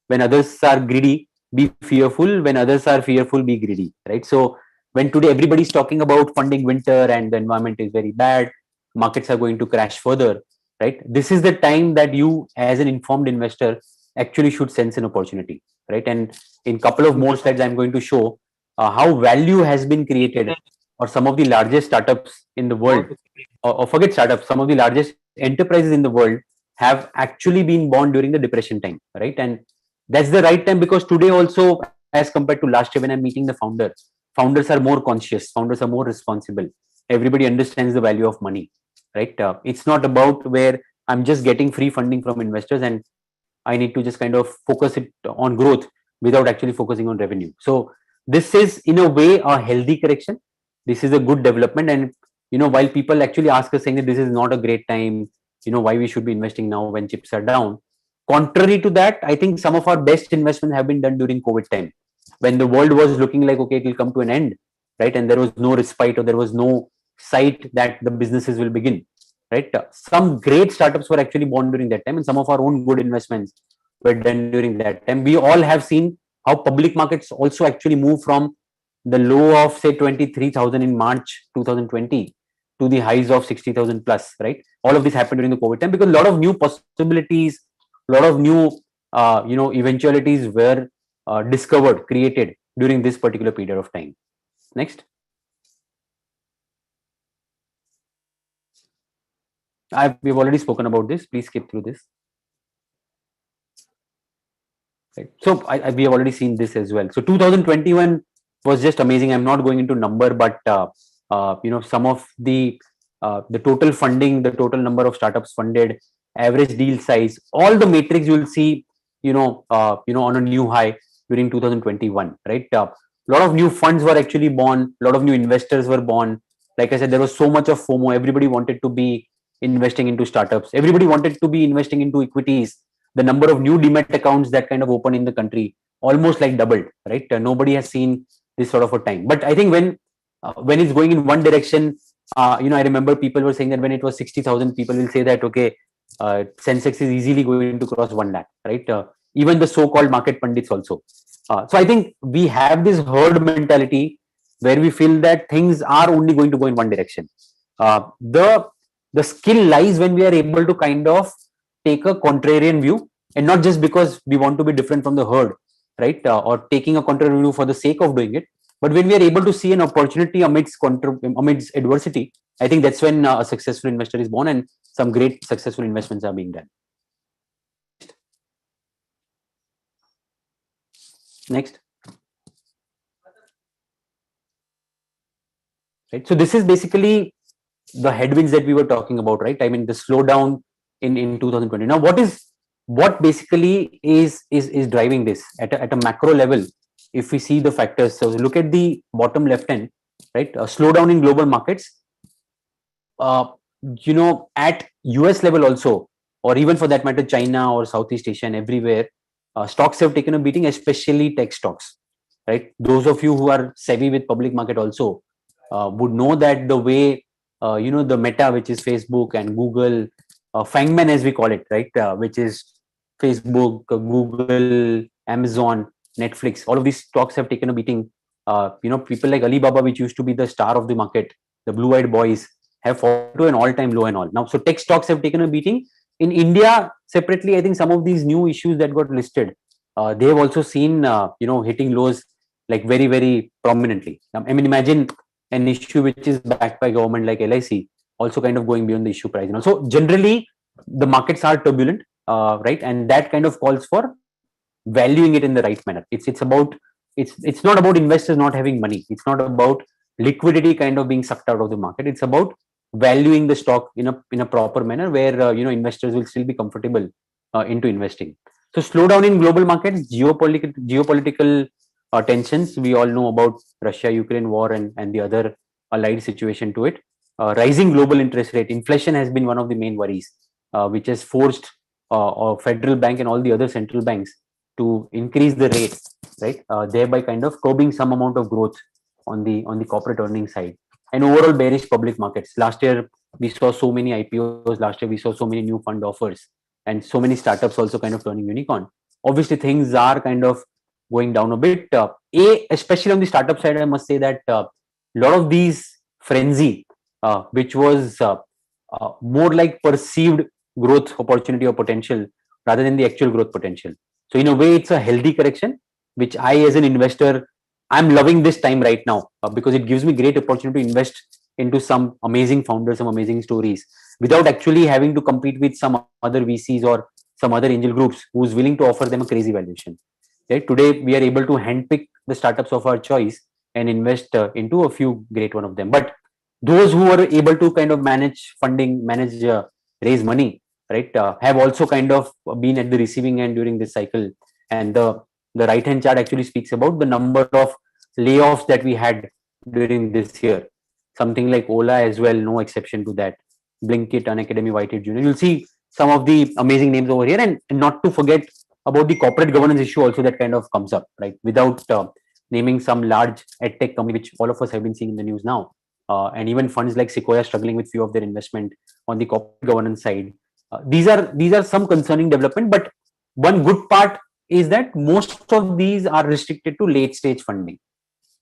when others are greedy, be fearful. When others are fearful, be greedy. Right. So when today everybody's talking about funding winter and the environment is very bad, markets are going to crash further. Right. This is the time that you, as an informed investor, actually should sense an opportunity. Right. And in couple of more slides, I'm going to show how value has been created, or some of the largest startups in the world, or forget startups, some of the largest enterprises in the world have actually been born during the depression time, right? And that's the right time, because today also, as compared to last year when I'm meeting the founders are more conscious, founders are more responsible. Everybody understands the value of money, right? It's not about where I'm just getting free funding from investors and I need to just kind of focus it on growth without actually focusing on revenue. So this is in a way a healthy correction. This is a good development. And while people actually ask us saying that this is not a great time, why we should be investing now when chips are down, contrary to that, I think some of our best investments have been done during COVID time, when the world was looking like, okay, it will come to an end, right? And there was no respite, or there was no sight that the businesses will begin, right? Some great startups were actually born during that time, and some of our own good investments were done during that time. We all have seen how public markets also actually move from the low of say 23,000 in March 2020 to the highs of 60,000 plus, right? All of this happened during the COVID time because a lot of new possibilities, a lot of new eventualities were discovered, created during this particular period of time. Next. We've already spoken about this. Please skip through this. Right. So we have already seen this as well. So 2021 was just amazing. I'm not going into number, but some of the total funding, the total number of startups funded, average deal size, all the metrics you will see, on a new high during 2021. Right. A lot of new funds were actually born. A lot of new investors were born. Like I said, there was so much of FOMO. Everybody wanted to be investing into startups. Everybody wanted to be investing into equities. The number of new demat accounts that kind of opened in the country almost like doubled, right? Nobody has seen this sort of a time. But I think when it's going in one direction, I remember people were saying that when it was 60,000, people will say that, okay, Sensex is easily going to cross 1 lakh, right? Even the so-called market pundits also. So I think we have this herd mentality where we feel that things are only going to go in one direction. The skill lies when we are able to kind of take a contrarian view, and not just because we want to be different from the herd, right? Or taking a contrarian view for the sake of doing it, but when we are able to see an opportunity amidst adversity, I think that's when a successful investor is born and some great successful investments are being done. Next. Right. So this is basically the headwinds that we were talking about, right? I mean, the slowdown in 2020. Now, what basically is driving this at a macro level? If we see the factors, so look at the bottom left hand, right? A slowdown in global markets. At US level also, or even for that matter, China or Southeast Asia and everywhere, stocks have taken a beating, especially tech stocks, right? Those of you who are savvy with public market also would know that the way, the Meta, which is Facebook, and Google, Fangman as we call it, right? Which is Facebook, Google, Amazon, Netflix, all of these stocks have taken a beating. People like Alibaba, which used to be the star of the market, the blue-eyed boys, have fallen to an all-time low and all. Now, so tech stocks have taken a beating. In India, separately, I think some of these new issues that got listed, they have also seen, hitting lows like very, very prominently. I mean, imagine an issue which is backed by government like LIC, also kind of going beyond the issue price. So generally, the markets are turbulent, right? And that kind of calls for valuing it in the right manner. It's not about investors not having money. It's not about liquidity kind of being sucked out of the market. It's about valuing the stock in a proper manner where investors will still be comfortable into investing. So slowdown in global markets, geopolitical tensions. We all know about Russia-Ukraine war and the other allied situation to it. Rising global interest rate, inflation has been one of the main worries, which has forced Federal Bank and all the other central banks to increase the rate right? Thereby kind of curbing some amount of growth on the corporate earnings side. And overall bearish public markets. Last year we saw so many IPOs. Last year we saw so many new fund offers, and so many startups also kind of turning unicorn. Obviously, things are kind of going down a bit. Especially on the startup side, I must say that a lot of these frenzy, which was more like perceived growth opportunity or potential rather than the actual growth potential. So in a way, it's a healthy correction, which I, as an investor, I'm loving this time right now because it gives me great opportunity to invest into some amazing founders, some amazing stories, without actually having to compete with some other VCs or some other angel groups who's willing to offer them a crazy valuation. Right? Today, we are able to handpick the startups of our choice and invest into a few great one of them. But those who are able to kind of manage funding, raise money, right, have also kind of been at the receiving end during this cycle. And the right hand chart actually speaks about the number of layoffs that we had during this year. Something like Ola as well, no exception to that. Blinkit, Unacademy, Whitehead Junior. You'll see some of the amazing names over here, and not to forget about the corporate governance issue also that kind of comes up, right? Without naming some large edtech company, which all of us have been seeing in the news now, and even funds like Sequoia struggling with few of their investment on the corporate governance side. These are some concerning development, but one good part is that most of these are restricted to late stage funding.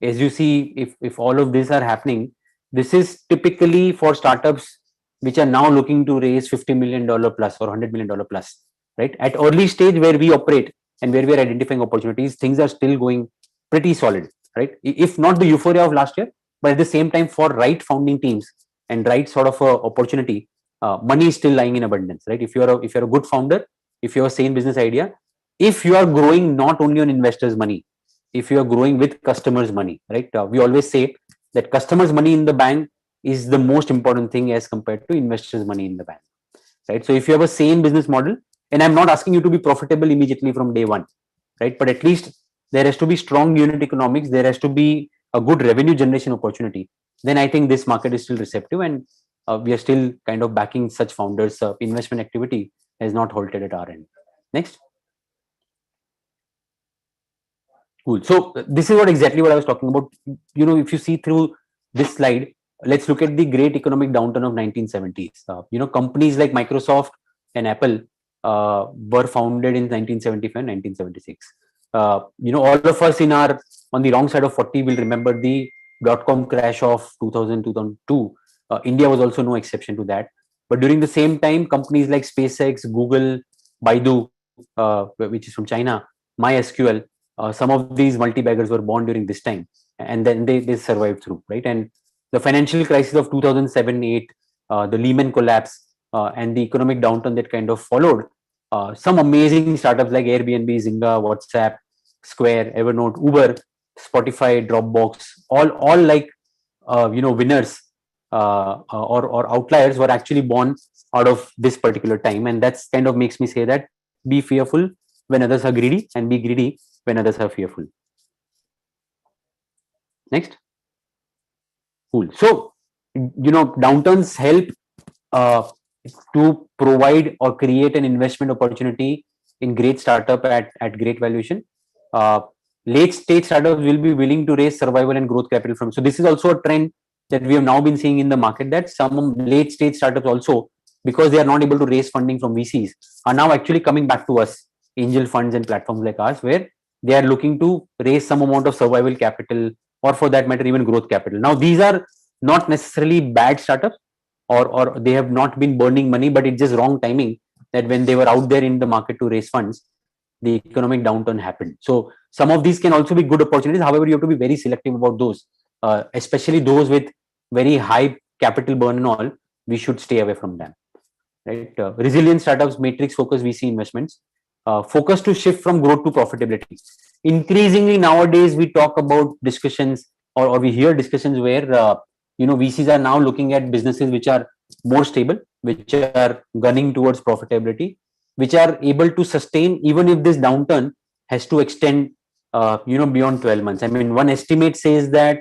As you see, if all of these are happening, this is typically for startups which are now looking to raise $50 million plus or $100 million plus, right? At early stage where we operate and where we are identifying opportunities, things are still going pretty solid, right? If not the euphoria of last year, but at the same time, for right founding teams and right sort of opportunity, money is still lying in abundance, right? If you're a good founder, if you have a sane business idea, if you are growing not only on investors' money, if you are growing with customers' money, right? We always say that customers' money in the bank is the most important thing as compared to investors' money in the bank, right? So if you have a sane business model, and I'm not asking you to be profitable immediately from day one, right? But at least there has to be strong unit economics. There has to be a good revenue generation opportunity. Then I think this market is still receptive, and we are still kind of backing such founders. Investment activity has not halted at our end. Next. Cool. So this is exactly what I was talking about. If you see through this slide, let's look at the great economic downturn of 1970s. Companies like Microsoft and Apple were founded in 1975, 1976. All of us on the wrong side of 40 will remember the dot-com crash of 2000, 2002. India was also no exception to that. But during the same time, companies like SpaceX, Google, Baidu, which is from China, MySQL, some of these multi-baggers were born during this time, and then they survived through, right? And the financial crisis of 2007-8, the Lehman collapse, and the economic downturn that kind of followed, some amazing startups like Airbnb, Zynga, WhatsApp, Square, Evernote, Uber, Spotify, Dropbox, all like winners or outliers were actually born out of this particular time, and that's kind of makes me say that be fearful when others are greedy, and be greedy when others are fearful. Next. Cool. So downturns help to provide or create an investment opportunity in great startup at great valuation. Late stage startups will be willing to raise survival and growth capital from. So this is also a trend that we have now been seeing in the market, that some late stage startups also, because they are not able to raise funding from VCs, are now actually coming back to us, angel funds and platforms like ours, where they are looking to raise some amount of survival capital, or for that matter, even growth capital. Now, these are not necessarily bad startups, or they have not been burning money, but it's just wrong timing that when they were out there in the market to raise funds, the economic downturn happened. So some of these can also be good opportunities. However, you have to be very selective about those, especially those with very high capital burn and all. We should stay away from them. Right? Resilient startups, matrix focus VC investments, focus to shift from growth to profitability. Increasingly nowadays, we talk about discussions or we hear discussions where VCs are now looking at businesses which are more stable, which are gunning towards profitability, which are able to sustain even if this downturn has to extend beyond 12 months. I mean, one estimate says that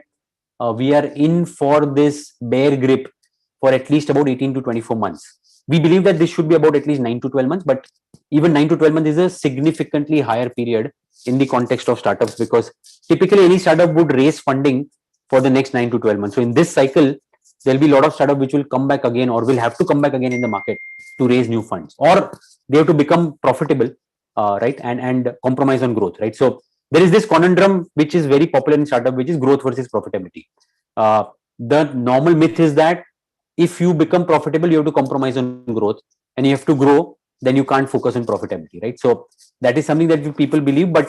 we are in for this bear grip for at least about 18 to 24 months. We believe that this should be about at least 9 to 12 months, but even 9 to 12 months is a significantly higher period in the context of startups, because typically any startup would raise funding for the next 9 to 12 months. So in this cycle, there'll be a lot of startups which will come back again, or will have to come back again in the market to raise new funds, or they have to become profitable, right, and compromise on growth, right? So there is this conundrum which is very popular in startup, which is growth versus profitability. The normal myth is that if you become profitable, you have to compromise on growth, and you have to grow, then you can't focus on profitability, right? So that is something that people believe, but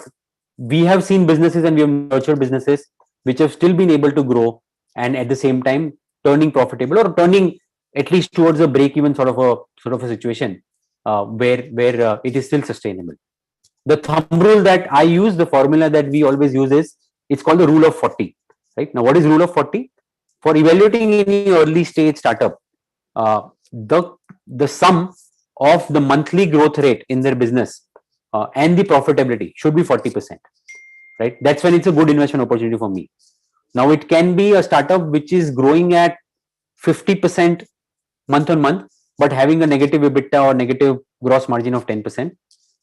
we have seen businesses and we have nurtured businesses which have still been able to grow and at the same time turning profitable, or turning at least towards a break-even sort of a situation where it is still sustainable. The thumb rule that I use, the formula that we always use is, it's called the rule of 40. Right now, what is rule of 40? For evaluating any early stage startup, the sum of the monthly growth rate in their business and the profitability should be 40%. Right? That's when it's a good investment opportunity for me. Now, it can be a startup which is growing at 50% month on month, but having a negative EBITDA or negative gross margin of 10%,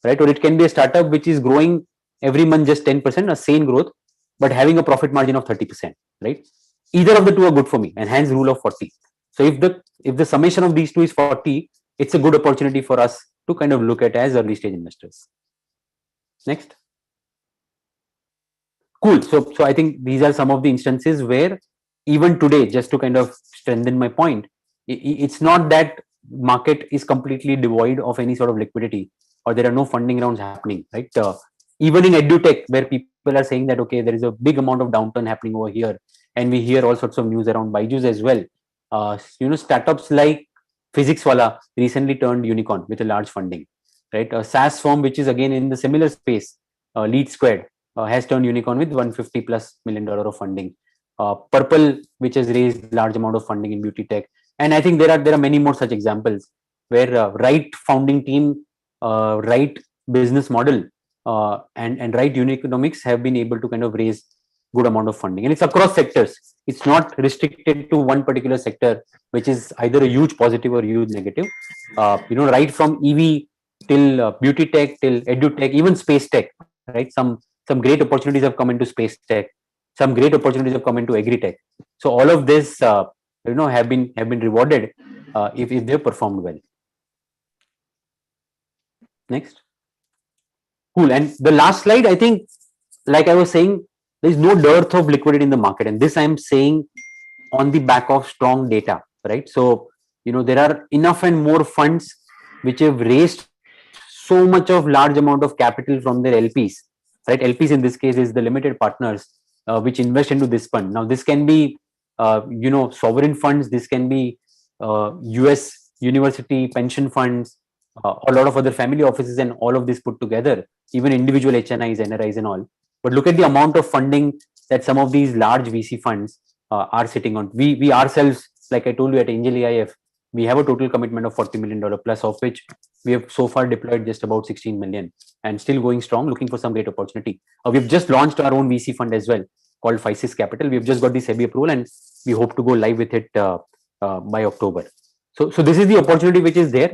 right? Or it can be a startup which is growing every month just 10%, a sane growth, but having a profit margin of 30%, right? Either of the two are good for me, and hence rule of 40. So if the summation of these two is 40, it's a good opportunity for us to kind of look at as early stage investors. Next. Cool. So I think these are some of the instances where even today, just to kind of strengthen my point, it's not that market is completely devoid of any sort of liquidity, or there are no funding rounds happening, right? Even in edutech, where people are saying that, okay, there is a big amount of downturn happening over here, and we hear all sorts of news around Byju's as well. Startups like PhysicsWala recently turned unicorn with a large funding, right? A SaaS firm, which is again in the similar space, Lead Squared, has turned unicorn with $150+ million of funding. Purple, which has raised large amount of funding in beauty tech, and I think there are many more such examples where right founding team, right business model, and right unit economics have been able to kind of raise good amount of funding, and it's across sectors. It's not restricted to one particular sector, which is either a huge positive or huge negative. Right from EV till beauty tech till edu tech, even space tech, right? Some great opportunities have come into space tech. Some great opportunities have come into agri tech. So all of this, have been rewarded if they performed well. Next. Cool. And the last slide, I think, like I was saying, there is no dearth of liquidity in the market, and this I'm saying on the back of strong data, right? So there are enough and more funds which have raised so much of large amount of capital from their LPs, right? LPs in this case is the limited partners which invest into this fund. Now this can be sovereign funds, this can be US university pension funds, a lot of other family offices, and all of this put together, even individual HNIs, NRIs and all. But look at the amount of funding that some of these large VC funds are sitting on. We ourselves, like I told you at Angel AIF, we have a total commitment of $40 million plus, of which we have so far deployed just about 16 million, and still going strong, looking for some great opportunity. We've just launched our own VC fund as well, called Physis Capital. We've just got the SEBI approval, and we hope to go live with it by October. So this is the opportunity which is there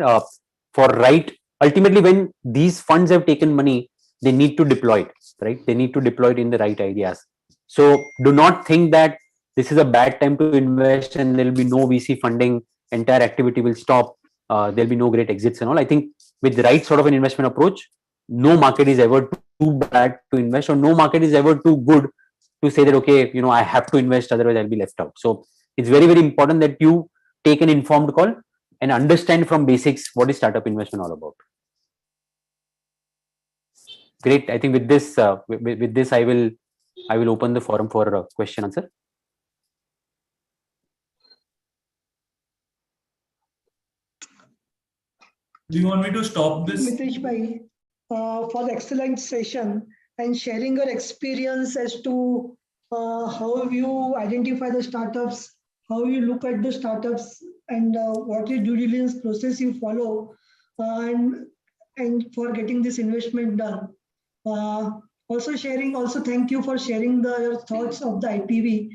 for right. Ultimately, when these funds have taken money, they need to deploy it, right? They need to deploy it in the right ideas. So do not think that this is a bad time to invest and there will be no VC funding, entire activity will stop, there'll be no great exits and all. I think with the right sort of an investment approach, no market is ever too bad to invest, or no market is ever too good to say that, okay, I have to invest, otherwise I'll be left out. So it's very, very important that you take an informed call and understand from basics what is startup investment all about. Great. I think with this, I will open the forum for a question answer. Do you want me to stop this? Mitesh Bhai, for the excellent session and sharing your experience as to how you identify the startups, how you look at the startups, and what is due diligence process you follow, and for getting this investment done. Also thank you for sharing your thoughts of the IPV,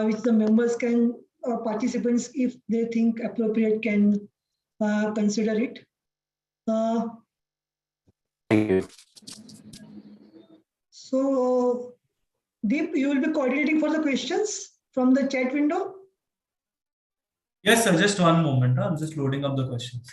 which the members can, participants, if they think appropriate, can consider it. Thank you. So, Deep, you will be coordinating for the questions from the chat window. Yes, sir. Just one moment. I'm just loading up the questions.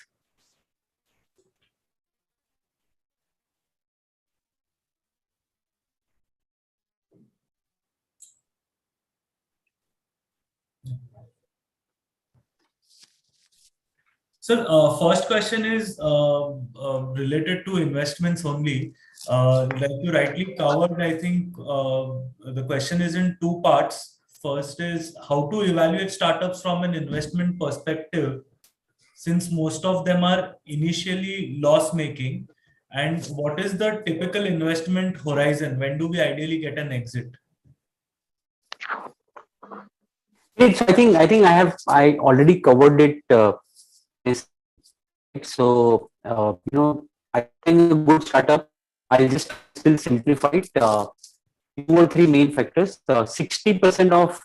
Sir, first question is related to investments only. Like you rightly covered, I think the question is in two parts. First is how to evaluate startups from an investment perspective, since most of them are initially loss making. And what is the typical investment horizon? When do we ideally get an exit? So I already covered it. So I think a good startup. I'll just still simplify it. 2 or 3 main factors. 60% of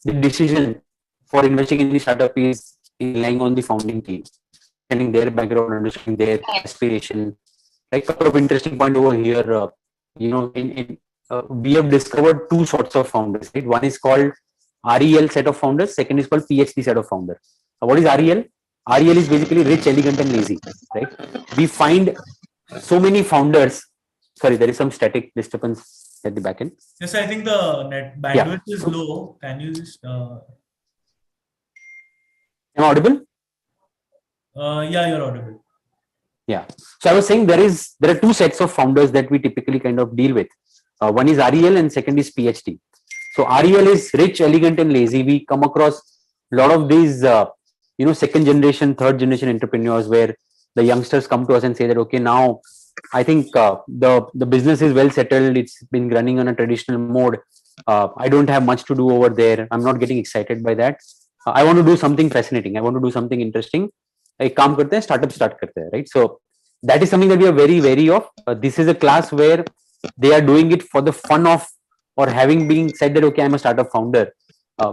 the decision for investing in the startup is relying on the founding team, understanding their background, understanding their aspiration. Like a couple of interesting point over here. We have discovered 2 sorts of founders. Right? One is called REL set of founders. Second is called PhD set of founders. What is REL? REL is basically rich, elegant, and lazy. Right? We find so many founders. Sorry, there is some static disturbance at the back end. Yes, I think the net bandwidth is low. Can you just? Am I audible? Yeah, you're audible. Yeah. So I was saying there are 2 sets of founders that we typically kind of deal with. One is REL and second is PhD. So REL is rich, elegant, and lazy. We come across a lot of these, second generation, third generation entrepreneurs where the youngsters come to us and say that, okay, now I think the business is well settled. It's been running on a traditional mode. I don't have much to do over there. I'm not getting excited by that. I want to do something fascinating. I want to do something interesting. एक काम करते हैं, startup start करते हैं, right? So that is something that we are very wary of. This is a class where they are doing it for the fun of, or having been said that, okay, I'm a startup founder,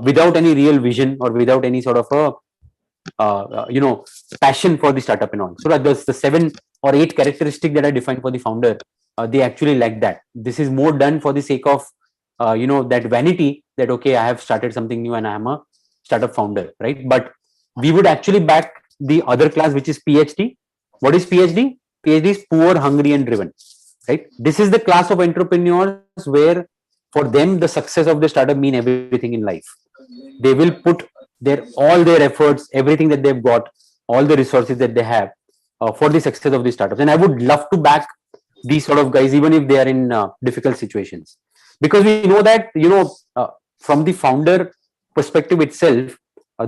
without any real vision or without any sort of a passion for the startup and all. So that the 7 or 8 characteristics that I defined for the founder, they actually lack that. This is more done for the sake of that vanity that, okay, I have started something new and I am a startup founder, right? But we would actually back the other class, which is PhD. What is PhD? PhD is poor, hungry, and driven, right? This is the class of entrepreneurs where for them the success of the startup mean everything in life. They will put all their efforts, everything that they've got, all the resources that they have for the success of the startups. And I would love to back these sort of guys, even if they are in difficult situations, because we know that from the founder perspective itself,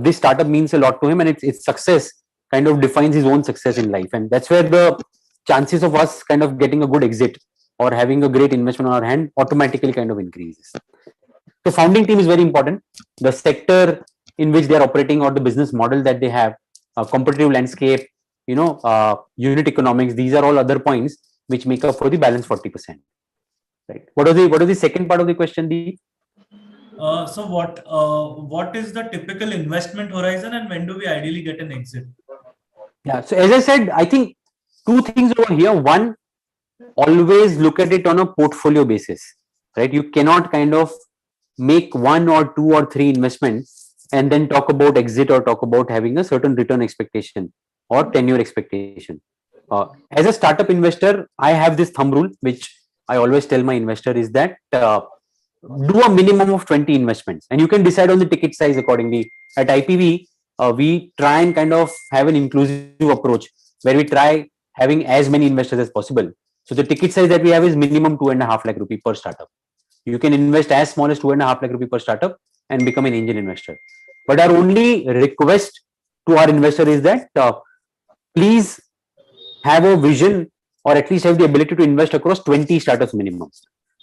this startup means a lot to him, and its success kind of defines his own success in life. And that's where the chances of us kind of getting a good exit or having a great investment on our hand automatically kind of increases. So founding team is very important. The sector in which they are operating or the business model that they have, competitive landscape, unit economics, these are all other points which make up for the balance 40%. Right. What was the second part of the question, Deep? So what is the typical investment horizon, and when do we ideally get an exit? Yeah. So as I said, I think 2 things over here. One, always look at it on a portfolio basis, right? You cannot kind of make 1 or 2 or 3 investments and then talk about exit or talk about having a certain return expectation or tenure expectation. As a startup investor, I have this thumb rule, which I always tell my investor, is that do a minimum of 20 investments, and you can decide on the ticket size accordingly. At IPV, we try and kind of have an inclusive approach where we try having as many investors as possible. So the ticket size that we have is minimum 2.5 lakh rupee per startup. You can invest as small as 2.5 lakh rupee per startup and become an angel investor. But our only request to our investor is that please have a vision, or at least have the ability to invest across 20 startups minimum.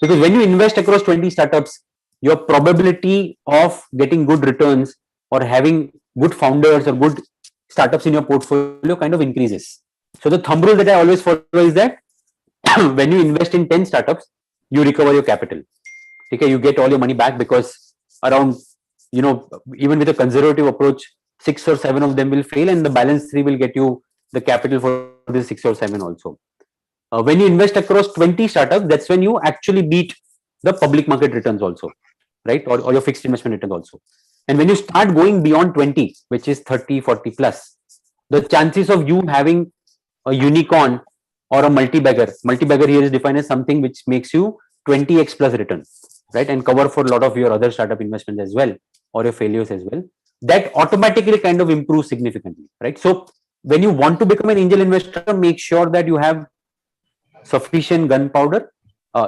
Because when you invest across 20 startups, your probability of getting good returns or having good founders or good startups in your portfolio kind of increases. So the thumb rule that I always follow is that when you invest in 10 startups, you recover your capital. Okay, you get all your money back, because around, even with a conservative approach, 6 or 7 of them will fail, and the balance 3 will get you the capital for the 6 or 7 also. when you invest across 20 startups, that's when you actually beat the public market returns also, right? Or your fixed investment returns also. And when you start going beyond 20, which is 30, 40 plus, the chances of you having a unicorn or a multi-bagger here is defined as something which makes you 20x plus return, right? And cover for a lot of your other startup investments as well, or your failures as well. That automatically kind of improves significantly, right? So when you want to become an angel investor, make sure that you have sufficient gunpowder.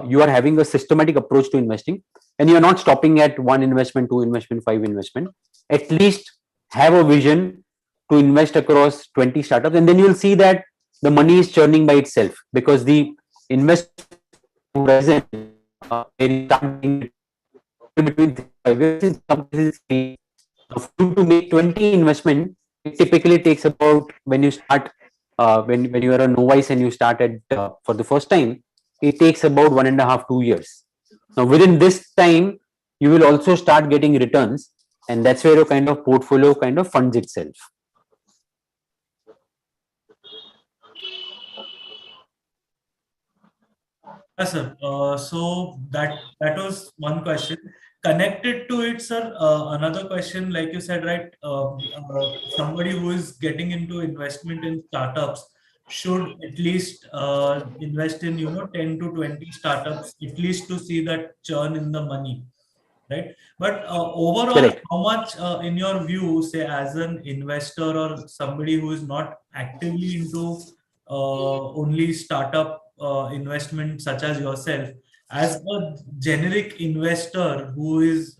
You are having a systematic approach to investing, and you are not stopping at one investment, two investment, five investment. At least have a vision to invest across 20 startups, and then you will see that the money is churning by itself, because the investment horizon between 5 years, in some cases, for you to make 20 investment, it typically takes about, when you start, when you are a novice and you start at for the first time, it takes about 1.5 2 years. Now within this time, you will also start getting returns, and that's where your kind of portfolio kind of funds itself. Yes, sir. So that was one question. Connected to it, sir, another question, like you said, right? Somebody who is getting into investment in startups should at least invest in 10 to 20 startups, at least to see that churn in the money, right? But overall, Correct. how much, in your view, say as an investor or somebody who is not actively into only startup investment, such as yourself, as a generic investor who is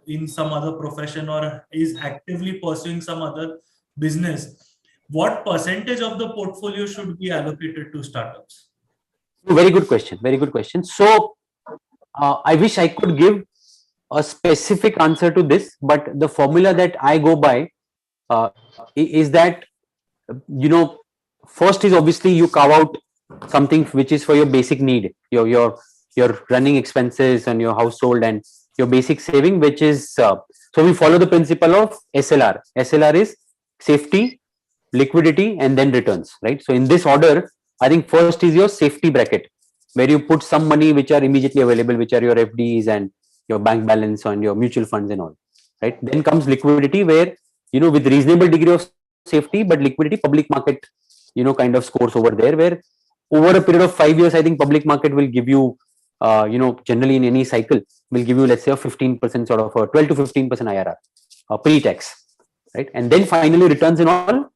in some other profession or is actively pursuing some other business, what percentage of the portfolio should be allocated to startups? Very good question. Very good question. So I wish I could give a specific answer to this, but the formula that I go by is that, first is obviously you carve out something which is for your basic need, your running expenses and your household and your basic saving, which is so we follow the principle of SLR. SLR is safety, liquidity, and then returns, right? So in this order, I think first is your safety bracket, where you put some money which are immediately available, which are your FDs and your bank balance on your mutual funds and all, right? Then comes liquidity, where with reasonable degree of safety, but liquidity, public market kind of scores over there, where over a period of 5 years, I think public market will give you generally in any cycle will give you, let's say, a 15% sort of a 12 to 15% IRR pre-tax, right? And then finally returns and all.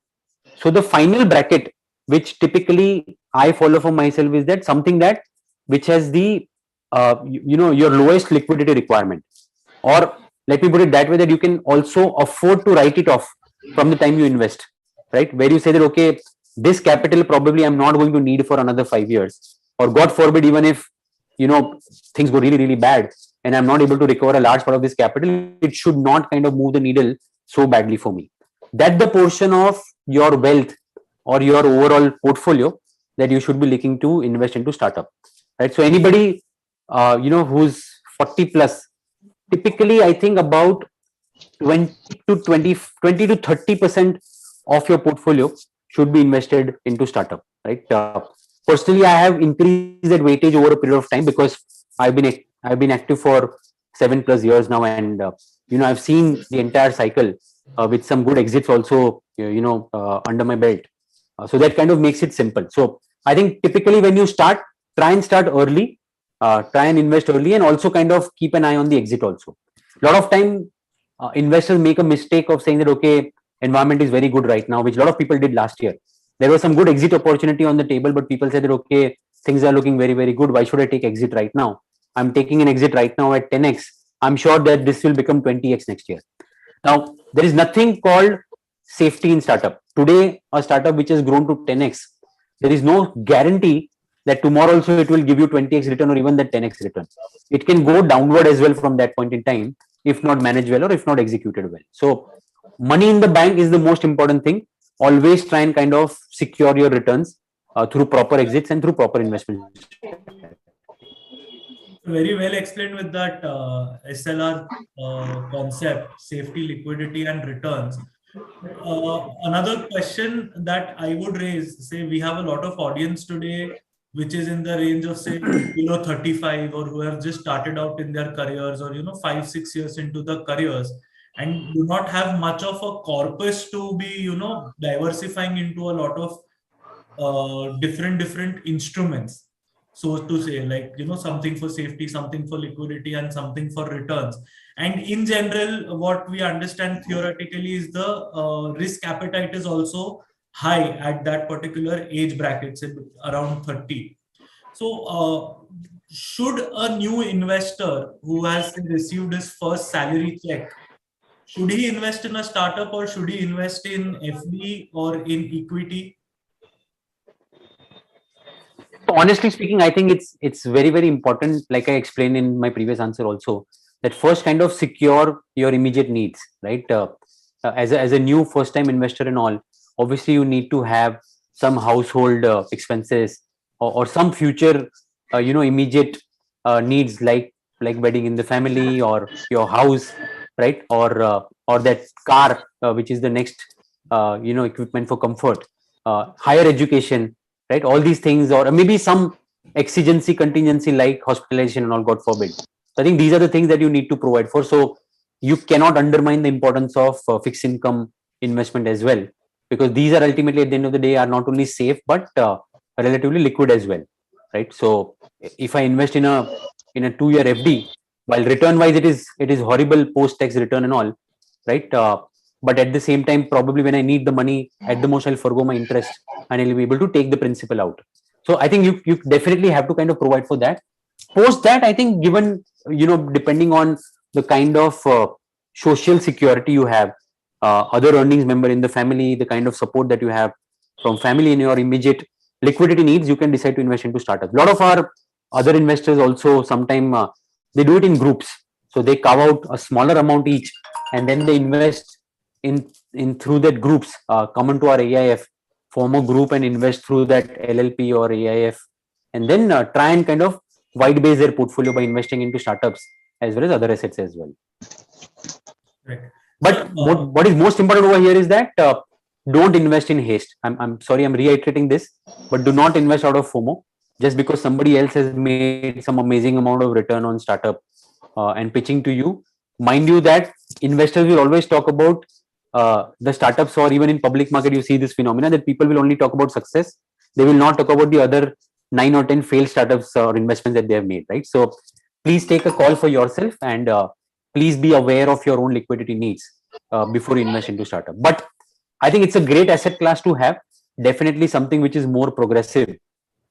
So the final bracket, which typically I follow for myself, is that something that which has the your lowest liquidity requirement, or let me put it that way, that you can also afford to write it off from the time you invest, right? Where you say that, okay, this capital probably I'm not going to need for another 5 years, or God forbid, even if things go really, really bad and I'm not able to recover a large part of this capital, it should not kind of move the needle so badly for me. That the portion of your wealth or your overall portfolio that you should be looking to invest into startup, right? So anybody who's 40 plus, typically I think about 20 to 30% of your portfolio should be invested into startup, right? Personally, I have increased that weightage over a period of time, because I've been active for 7+ years now, and I've seen the entire cycle with some good exits also under my belt. So that kind of makes it simple. So I think typically when you start, try and start early, try and invest early, and also kind of keep an eye on the exit also. A lot of time investors make a mistake of saying that, okay, environment is very good right now, which a lot of people did last year. There was some good exit opportunity on the table, but people said that, okay, things are looking very, very good. Why should I take exit right now? I'm taking an exit right now at 10x. I'm sure that this will become 20x next year. Now, there is nothing called safety in startup. Today, a startup which has grown to 10x, there is no guarantee that tomorrow also it will give you 20x return or even that 10x return. It can go downward as well from that point in time, if not managed well or if not executed well. So money in the bank is the most important thing. Always try and kind of secure your returns through proper exits and through proper investments. Very well explained with that SLR concept, safety, liquidity, and returns. Another question that I would raise, say we have a lot of audience today which is in the range of say below 35, or who have just started out in their careers, or 5-6 years into the careers, and do not have much of a corpus to be diversifying into a lot of different instruments, so to say, like something for safety, something for liquidity, and something for returns. And in general, what we understand theoretically is the risk appetite is also high at that particular age bracket, say around 30. So should a new investor who has received his first salary check, should he invest in a startup, or should he invest in FD or in equity? Honestly speaking, I think it's very important, like I explained in my previous answer also, that first kind of secure your immediate needs, right? As a new first time investor and all, obviously you need to have some household expenses, or some future immediate needs, like wedding in the family, or your house, right? Or that car, which is the next equipment for comfort, higher education, right? All these things, or maybe some exigency contingency like hospitalization and all, God forbid. So I think these are the things that you need to provide for. So you cannot undermine the importance of fixed income investment as well, because these are ultimately at the end of the day are not only safe but relatively liquid as well, right? So if I invest in a 2-year FD, while return wise it is horrible post tax return and all, right? But at the same time, probably when I need the money, at the most I'll forgo my interest and I'll be able to take the principal out. So I think you definitely have to kind of provide for that. Post that, I think, given depending on the kind of social security you have, other earnings member in the family, the kind of support that you have from family in your immediate liquidity needs, you can decide to invest into startups. A lot of our other investors also sometimes they do it in groups. So they carve out a smaller amount each, and then they invest in through that groups, come into our AIF, form a group and invest through that LLP or AIF, and then try and kind of wide base their portfolio by investing into startups as well as other assets as well. Right. But what is most important over here is that don't invest in haste. I'm sorry, I'm reiterating this, but do not invest out of FOMO just because somebody else has made some amazing amount of return on startup and pitching to you. Mind you that investors will always talk about the startups, or even in public market you see this phenomena that people will only talk about success. They will not talk about the other 9 or 10 failed startups or investments that they have made, right? So please take a call for yourself, and please be aware of your own liquidity needs before you invest into startup. But I think it's a great asset class to have, definitely something which is more progressive,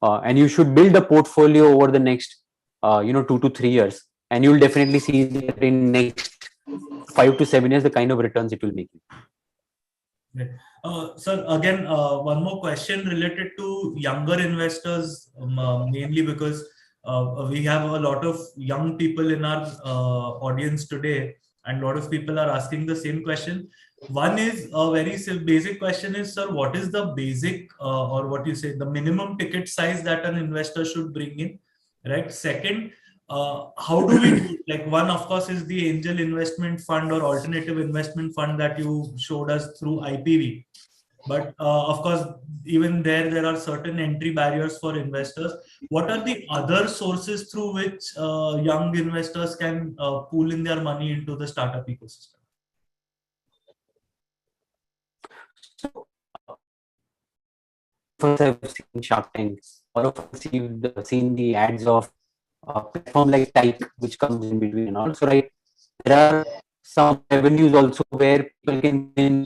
and you should build a portfolio over the next 2 to 3 years, and you'll definitely see that in next 5 to 7 years the kind of returns it will make you. Right. Sir, again, one more question related to younger investors, mainly because we have a lot of young people in our audience today, and a lot of people are asking the same question. One is a very basic question is, sir, what is the basic or what you say, the minimum ticket size that an investor should bring in, right? Second, how do we do it? Like, one, of course, is the angel investment fund or alternative investment fund that you showed us through IPV. But of course, even there are certain entry barriers for investors. What are the other sources through which young investors can pool in their money into the startup ecosystem? First, I've seen Shark Tank. All of us have seen the ads of platform like Tyke, which comes in between, and also, right, there are some revenues also where people can win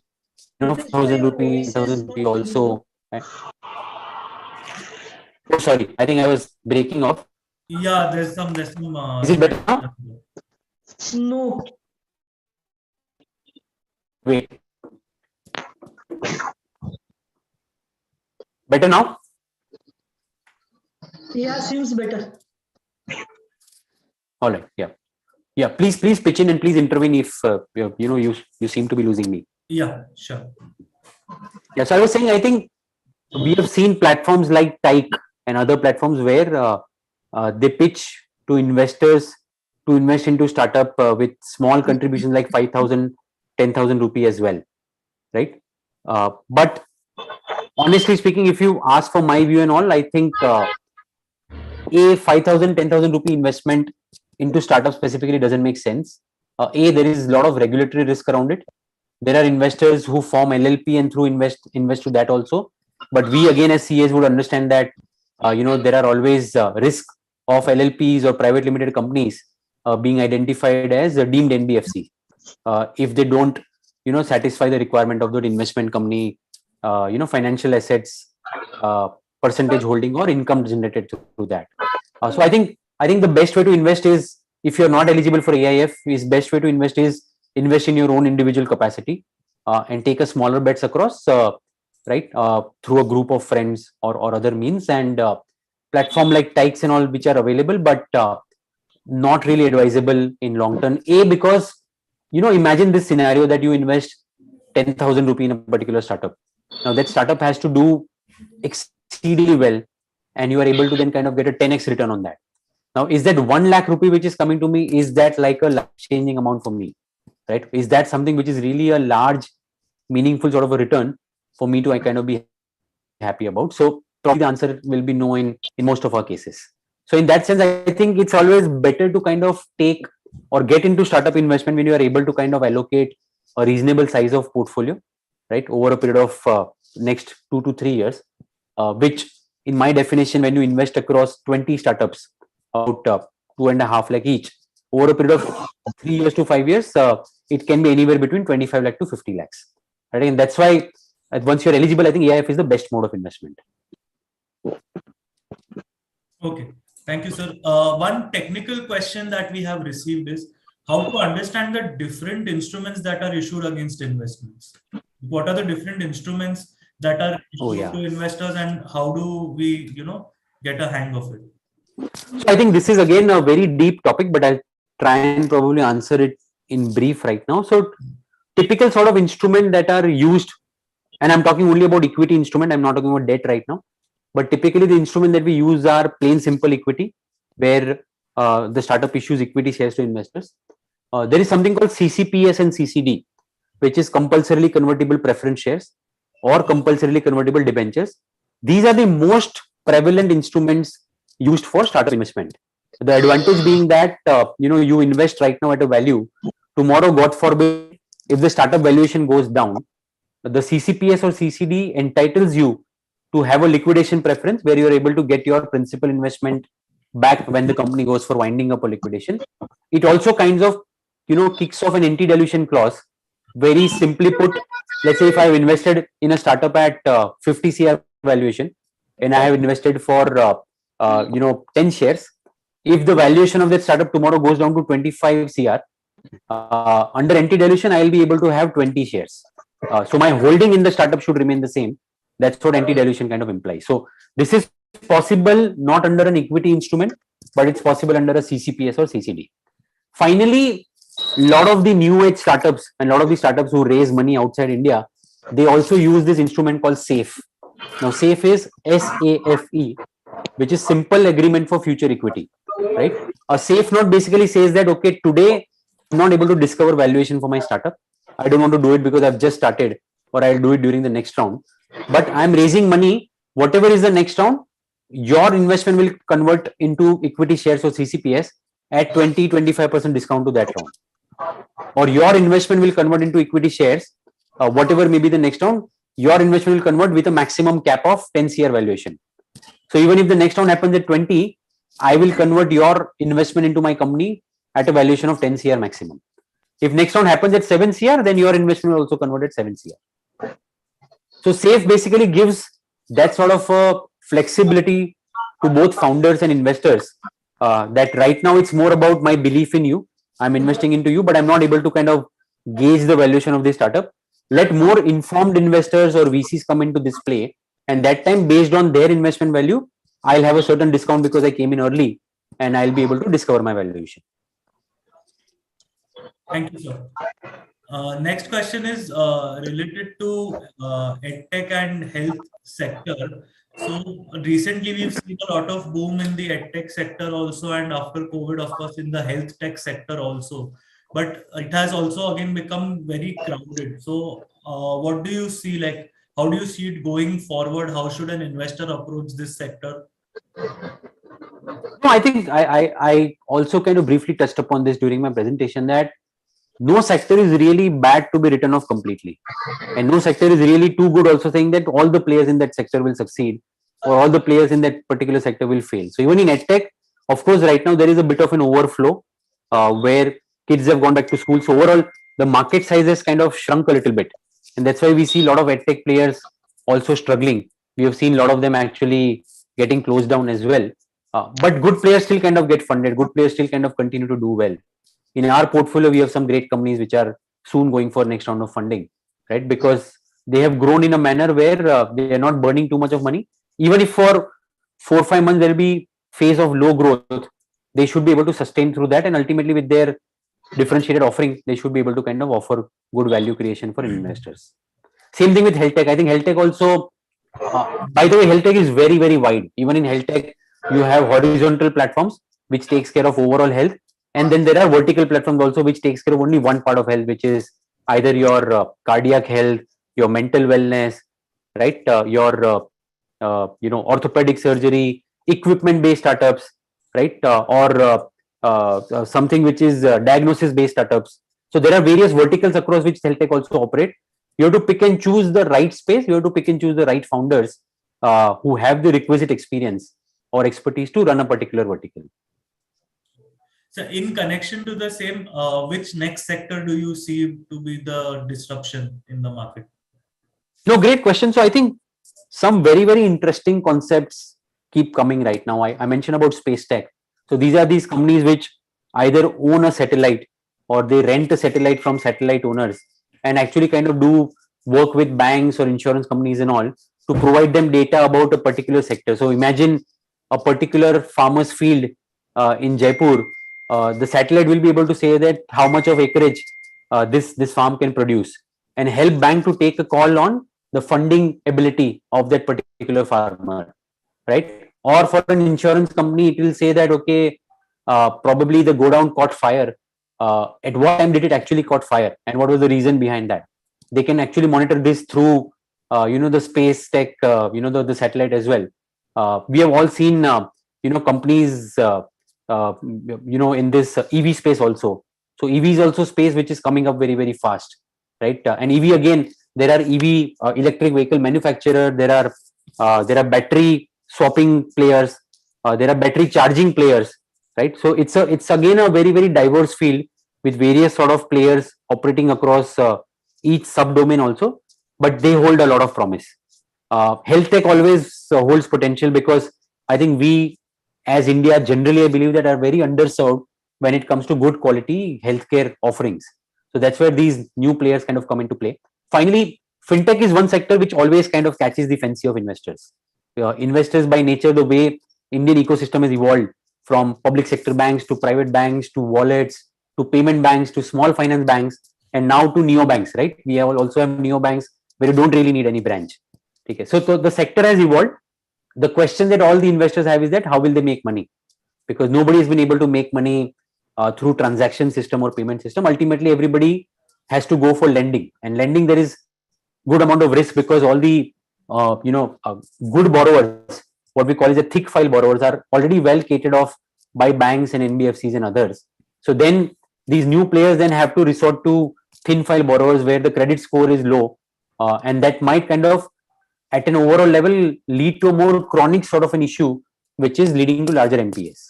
1,000 rupees, 1,000 rupees also. Oh, sorry, I think I was breaking off. Yeah, there's some. Is it better now? No. Wait. Better now? Yeah, seems better. All right. Yeah. Please pitch in and please intervene if you seem to be losing me. Yeah, sure. Yeah. So I was saying, I think we have seen platforms like Tyke and other platforms where they pitch to investors to invest into startup with small contributions like 5,000, 10,000 rupee as well, right? But honestly speaking, if you ask for my view and all, I think A 5,000, 10,000 rupee investment into startup specifically doesn't make sense. A, there is a lot of regulatory risk around it. There are investors who form LLP and through invest to that also. But we again as CAs would understand that there are always risk of LLPs or private limited companies being identified as a deemed NBFC if they don't satisfy the requirement of that investment company financial assets percentage holding or income generated through that. So I think the best way to invest is, if you're not eligible for AIF, is best way to invest is invest in your own individual capacity and take a smaller bets across through a group of friends or other means, and platform like Tykes and all which are available, but not really advisable in long term. A, because imagine this scenario that you invest 10,000 rupee in a particular startup. Now that startup has to do exceedingly well, and you are able to then kind of get a 10x return on that. Now, is that 1 lakh rupee which is coming to me, is that like a life-changing amount for me, right? Is that something which is really a large, meaningful sort of a return for me to kind of be happy about? So probably the answer will be no in most of our cases. So in that sense, I think it's always better to kind of take or get into startup investment when you are able to kind of allocate a reasonable size of portfolio, right, over a period of next 2 to 3 years, which in my definition, when you invest across 20 startups, about 2.5 lakh each, over a period of 3 years to 5 years, it can be anywhere between 25 lakh to 50 lakhs. Right? And that's why once you're eligible, I think AIF is the best mode of investment. Okay, thank you, sir. One technical question that we have received is how to understand the different instruments that are issued against investments. What are the different instruments that are issued to investors, and how do we, get a hang of it? So I think this is again a very deep topic, but I'll try and probably answer it in brief right now. So typical sort of instrument that are used, and I'm talking only about equity instrument, I'm not talking about debt right now, but typically the instrument that we use are plain simple equity, where the startup issues equity shares to investors. There is something called CCPS and CCD, which is compulsorily convertible preference shares or compulsorily convertible debentures. These are the most prevalent instruments used for startup investment. The advantage being that you invest right now at a value. Tomorrow, God forbid, if the startup valuation goes down, the CCPS or CCD entitles you to have a liquidation preference where you are able to get your principal investment back when the company goes for winding up a liquidation. It also kinds of kicks off an anti-dilution clause. Very simply put, let's say if I have invested in a startup at 50 CR valuation and I have invested for 10 shares, if the valuation of that startup tomorrow goes down to 25 CR, under anti-dilution I will be able to have 20 shares. So my holding in the startup should remain the same. That's what anti-dilution kind of implies. So this is possible not under an equity instrument, but it's possible under a CCPS or CCD. Finally, a lot of the new age startups and a lot of the startups who raise money outside India, they also use this instrument called SAFE. Now SAFE is SAFE, which is simple agreement for future equity, right? A SAFE note basically says that, okay, today I'm not able to discover valuation for my startup. I don't want to do it because I've just started, or I'll do it during the next round. But I'm raising money, whatever is the next round, your investment will convert into equity shares or CCPS at 20-25% discount to that round. Or your investment will convert into equity shares, whatever may be the next round, your investment will convert with a maximum cap of 10 CR valuation. So even if the next round happens at 20, I will convert your investment into my company at a valuation of 10 CR maximum. If next round happens at 7 CR, then your investment will also convert at 7 CR. So SAFE basically gives that sort of flexibility to both founders and investors, that right now it's more about my belief in you. I'm investing into you, but I'm not able to kind of gauge the valuation of this startup. Let more informed investors or VCs come into this play, and that time, based on their investment value, I'll have a certain discount because I came in early, and I'll be able to discover my valuation. Thank you, sir. Next question is related to edtech and health sector. So recently we've seen a lot of boom in the edtech sector also, and after COVID, of course, in the health tech sector also. But it has also again become very crowded. So what do you see, like, how do you see it going forward? How should an investor approach this sector? I think I also kind of briefly touched upon this during my presentation, that no sector is really bad to be written off completely, and no sector is really too good also saying that all the players in that sector will succeed or all the players in that particular sector will fail. So even in edtech, of course, right now there is a bit of an overflow where kids have gone back to school. So overall, the market size has kind of shrunk a little bit, and that's why we see a lot of edtech players also struggling. We have seen a lot of them actually getting closed down as well. But good players still kind of get funded. Good players still kind of continue to do well. In our portfolio, we have some great companies which are soon going for next round of funding, right? Because they have grown in a manner where they are not burning too much of money. Even if for 4 or 5 months there will be phase of low growth, they should be able to sustain through that, and ultimately with their differentiated offering, they should be able to kind of offer good value creation for investors. Same thing with health tech. I think health tech also, by the way, health tech is very, very wide. Even in health tech, you have horizontal platforms which takes care of overall health, and then there are vertical platforms also which takes care of only one part of health, which is either your cardiac health, your mental wellness, right? Your orthopedic surgery, equipment based startups, right? Or something which is diagnosis based startups. So there are various verticals across which health tech also operate. You have to pick and choose the right space. You have to pick and choose the right founders who have the requisite experience or expertise to run a particular vertical. So in connection to the same, which next sector do you see to be the disruption in the market? No, great question. So I think some very, very interesting concepts keep coming right now. I mentioned about space tech. So these are these companies which either own a satellite or they rent a satellite from satellite owners and actually kind of do work with banks or insurance companies and all to provide them data about a particular sector. So imagine a particular farmer's field in Jaipur. The satellite will be able to say that how much of acreage this farm can produce, and help bank to take a call on the funding ability of that particular farmer, right? Or for an insurance company, it will say that, okay, probably the godown caught fire. At what time did it actually caught fire, and what was the reason behind that? They can actually monitor this through, the space tech, the satellite as well. We have all seen, companies, in this EV space also. So EV is also space which is coming up very, very fast, right? And EV again, there are EV electric vehicle manufacturer. There are battery swapping players. There are battery charging players, right? So it's again a very, very diverse field with various sort of players operating across each subdomain also, but they hold a lot of promise. Health tech always holds potential because I think we, as India, generally I believe that are very underserved when it comes to good quality healthcare offerings. So that's where these new players kind of come into play. Finally, fintech is one sector which always kind of catches the fancy of investors. Investors by nature, the way Indian ecosystem has evolved from public sector banks to private banks to wallets to payment banks to small finance banks and now to neobanks, right? We also have neobanks where you don't really need any branch. Okay, so the sector has evolved. The question that all the investors have is that how will they make money? Because nobody has been able to make money through transaction system or payment system. Ultimately, everybody has to go for lending, and lending there is good amount of risk because all the good borrowers, what we call as a thick file borrowers, are already well catered off by banks and NBFCs and others. So then these new players then have to resort to thin file borrowers where the credit score is low, and that might kind of at an overall level lead to a more chronic sort of an issue, which is leading to larger NPAs.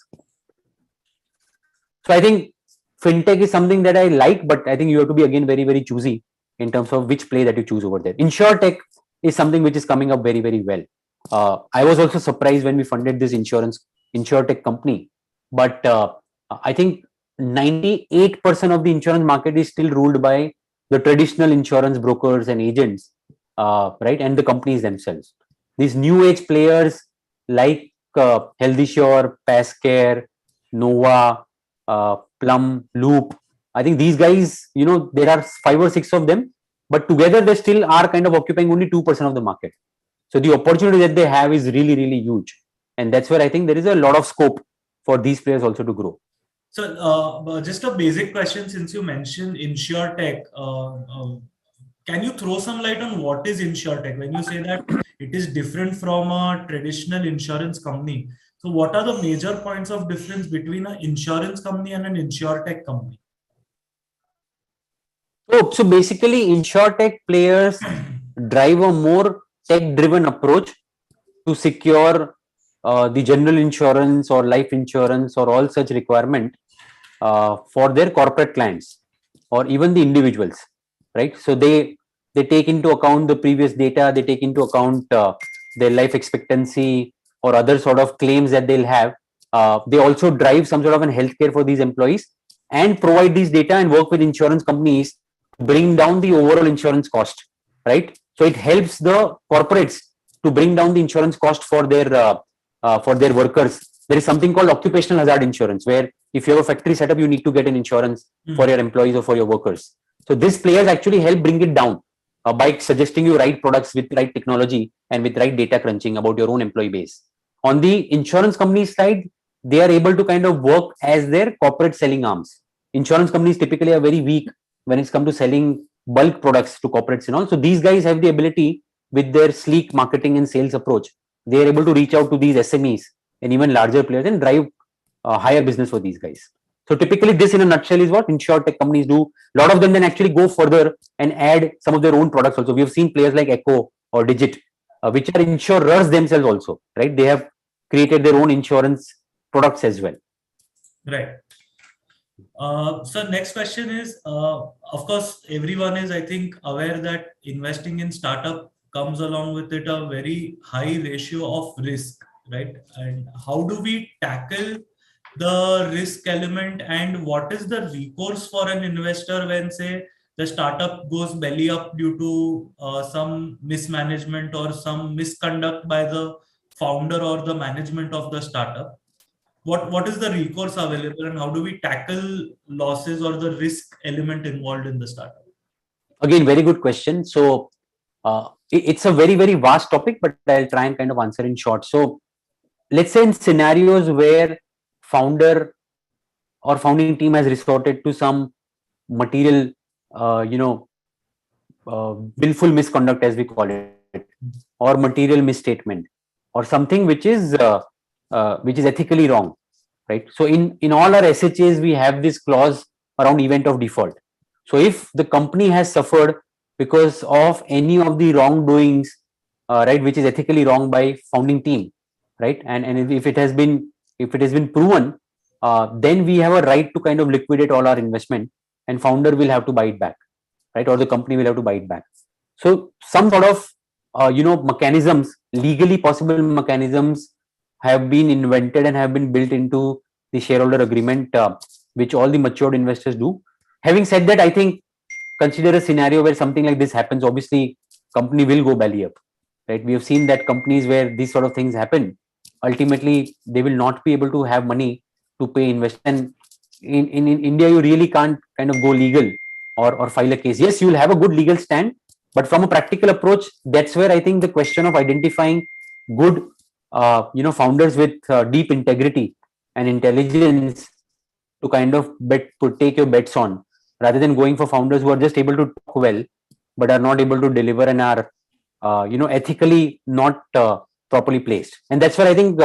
So I think fintech is something that I like, but I think you have to be again very, very choosy in terms of which play that you choose over there. Insurtech is something which is coming up very, very well. I was also surprised when we funded this insurtech company, but I think 98% of the insurance market is still ruled by the traditional insurance brokers and agents, right, and the companies themselves. These new age players like HealthySure, Pascare, Nova, Plum, Loop. I think these guys, there are 5 or 6 of them, but together they still are kind of occupying only 2% of the market. So the opportunity that they have is really, really huge. And that's where I think there is a lot of scope for these players also to grow. So just a basic question, since you mentioned InsurTech, can you throw some light on what is InsurTech? When you say that it is different from a traditional insurance company, So what are the major points of difference between an insurance company and an insurtech company? So basically, insurtech players drive a more tech-driven approach to secure the general insurance or life insurance or all such requirement for their corporate clients or even the individuals, right? So they take into account the previous data, they take into account their life expectancy or other sort of claims that they'll have. They also drive some sort of an healthcare for these employees and provide these data and work with insurance companies to bring down the overall insurance cost, right? So it helps the corporates to bring down the insurance cost for their workers. There is something called occupational hazard insurance, where if you have a factory setup, you need to get an insurance for your employees or for your workers. So these players actually help bring it down by suggesting you right products with right technology and with right data crunching about your own employee base. On the insurance company side, they are able to kind of work as their corporate selling arms. Insurance companies typically are very weak when it's come to selling bulk products to corporates and all. So these guys have the ability, with their sleek marketing and sales approach, they are able to reach out to these SMEs and even larger players and drive higher business for these guys. So typically this in a nutshell is what insurtech companies do. A lot of them then actually go further and add some of their own products also. We have seen players like Echo or Digit, which are insurers themselves also, right? They have created their own insurance products as well. Right. So next question is, of course, everyone is, I think, aware that investing in startup comes along with it a very high ratio of risk, right? And how do we tackle the risk element, and what is the recourse for an investor when, say, the startup goes belly up due to some mismanagement or some misconduct by the founder or the management of the startup? What is the recourse available, and how do we tackle losses or the risk element involved in the startup? Again, very good question. So it's a very, very vast topic, but I'll try and kind of answer in short. So let's say in scenarios where founder or founding team has resorted to some material, willful misconduct, as we call it, or material misstatement, or something which is ethically wrong, right? So in all our SHAs, we have this clause around event of default. So if the company has suffered because of any of the wrongdoings, right, which is ethically wrong by founding team, right, and if it has been proven, then we have a right to kind of liquidate all our investment, and founder will have to buy it back, right, or the company will have to buy it back. So some sort of mechanisms, legally possible mechanisms, have been invented and have been built into the shareholder agreement, which all the matured investors do. Having said that, I think consider a scenario where something like this happens. Obviously, company will go belly up, right? We have seen that companies where these sort of things happen, ultimately they will not be able to have money to pay investors. And in India, you really can't kind of go legal or file a case. Yes, you will have a good legal stand, but from a practical approach, that's where I think the question of identifying good founders with deep integrity and intelligence to kind of take your bets on, rather than going for founders who are just able to talk well but are not able to deliver and are ethically not properly placed. And that's where I think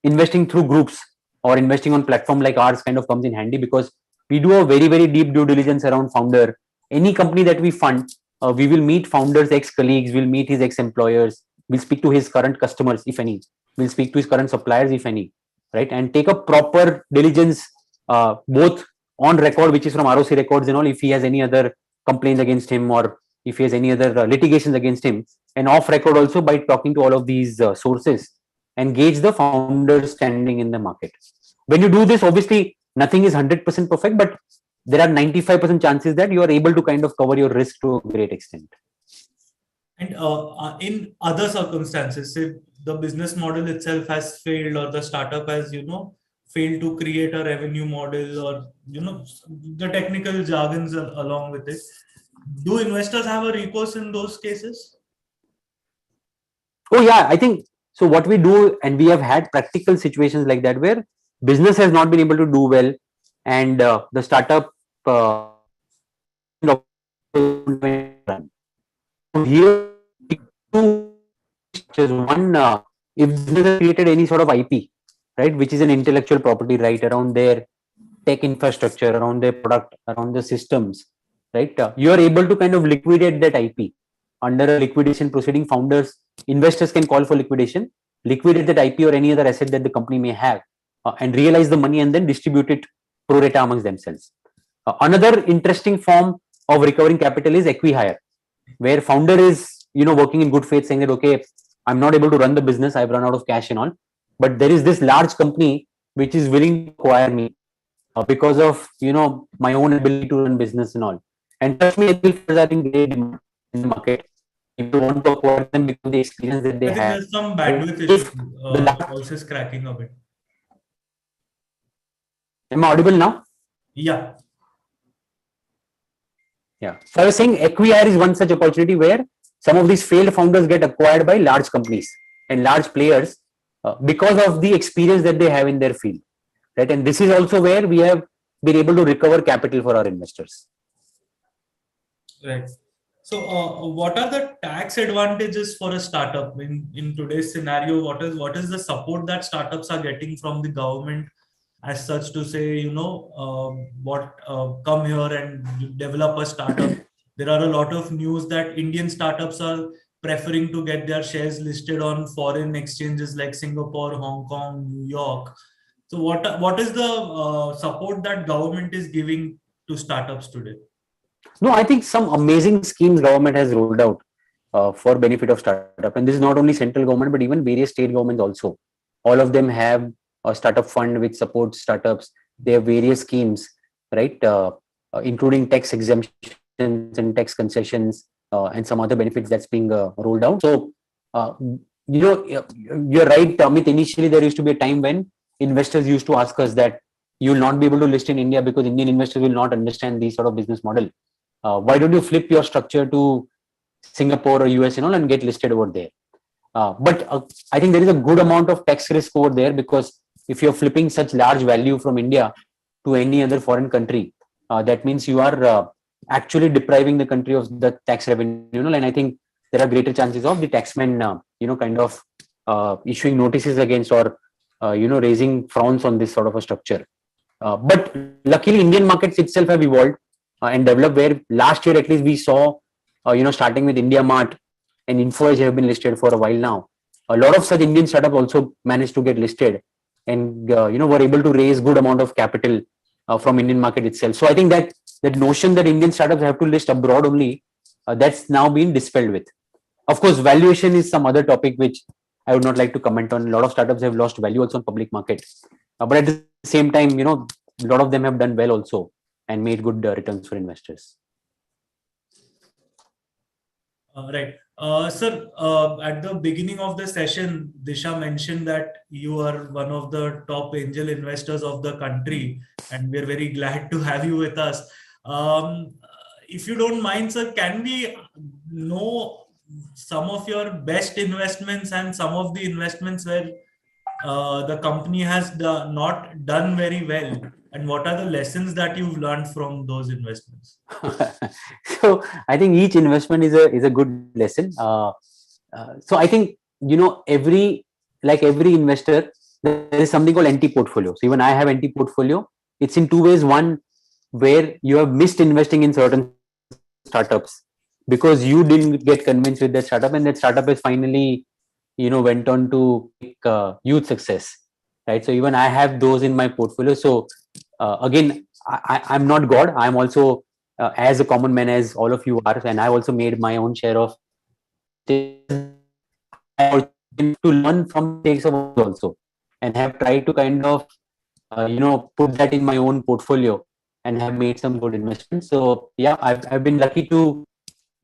investing through groups or investing on platform like ours kind of comes in handy, because we do a very, very deep due diligence around founder. Any company that we fund, we will meet founders' ex-colleagues, we'll meet his ex-employers, we'll speak to his current customers, if any, we'll speak to his current suppliers, if any, right, and take a proper diligence, both on record, which is from ROC records and all, if he has any other complaints against him or if he has any other litigations against him, and off record also by talking to all of these sources and gauge the founder's standing in the market. When you do this, obviously nothing is 100% perfect, but there are 95% chances that you are able to kind of cover your risk to a great extent. And in other circumstances, say the business model itself has failed, or the startup has, failed to create a revenue model, or, the technical jargons along with it, do investors have a recourse in those cases? Oh yeah, I think so. What we do, and we have had practical situations like that where business has not been able to do well, and the startup here one, if business has created any sort of IP, right? Which is an intellectual property right around their tech infrastructure, around their product, around the systems, right? You are able to kind of liquidate that IP under a liquidation proceeding. Investors can call for liquidation, liquidate that IP or any other asset that the company may have, and realize the money and then distribute it pro rata amongst themselves. Another interesting form of recovering capital is acqui-hire, where founder is working in good faith, saying that okay, I'm not able to run the business, I've run out of cash and all, but there is this large company which is willing to acquire me because of my own ability to run business and all. And trust me, funds are in great demand in the market. People want to acquire them because of the experience that they I think have. there's some bandwidth If issue. the last- Voice is cracking a bit. Am I audible now? Yeah. Yeah. So I was saying acquire is one such opportunity where some of these failed founders get acquired by large companies and large players because of the experience that they have in their field, right? And this is also where we have been able to recover capital for our investors. Right. So, what are the tax advantages for a startup in today's scenario? What is the support that startups are getting from the government as such to say, come here and develop a startup? There are a lot of news that Indian startups are preferring to get their shares listed on foreign exchanges like Singapore, Hong Kong, New York. So, what is the support that government is giving to startups today? No, I think some amazing schemes government has rolled out for benefit of startup, and this is not only central government but even various state governments also. All of them have a startup fund which supports startups. They have various schemes, right, including tax exemptions and tax concessions and some other benefits that's being rolled out. So, you're right, Amit. Initially, there used to be a time when investors used to ask us that you will not be able to list in India because Indian investors will not understand these sort of business model. Why don't you flip your structure to Singapore or US and get listed over there? But I think there is a good amount of tax risk over there, because if you're flipping such large value from India to any other foreign country, that means you are actually depriving the country of the tax revenue. And I think there are greater chances of the taxmen, issuing notices against or raising frowns on this sort of a structure. But luckily, Indian markets itself have evolved and developed, where last year at least we saw, starting with India Mart and Info Edge have been listed for a while now. A lot of such Indian startups also managed to get listed and were able to raise good amount of capital from Indian market itself. So I think that notion that Indian startups have to list abroad only, that's now been dispelled with. Of course, valuation is some other topic which I would not like to comment on. A lot of startups have lost value also on public market, but at the same time, a lot of them have done well also and made good returns for investors. Right. Sir, at the beginning of the session, Disha mentioned that you are one of the top angel investors of the country, and we're very glad to have you with us. If you don't mind, sir, can we know some of your best investments and some of the investments where the company has not done very well, and what are the lessons that you've learned from those investments? So I think each investment is a good lesson. So I think every investor, there is something called anti-portfolio. So even I have anti-portfolio. It's in two ways. One, where you have missed investing in certain startups because you didn't get convinced with that startup, and that startup is finally went on to make huge success, right? So even I have those in my portfolio. So again, I'm not God. I'm also as a common man as all of you are, and I also made my own share of to learn from mistakes of others also, and have tried to kind of put that in my own portfolio and have made some good investments. So yeah, I've been lucky to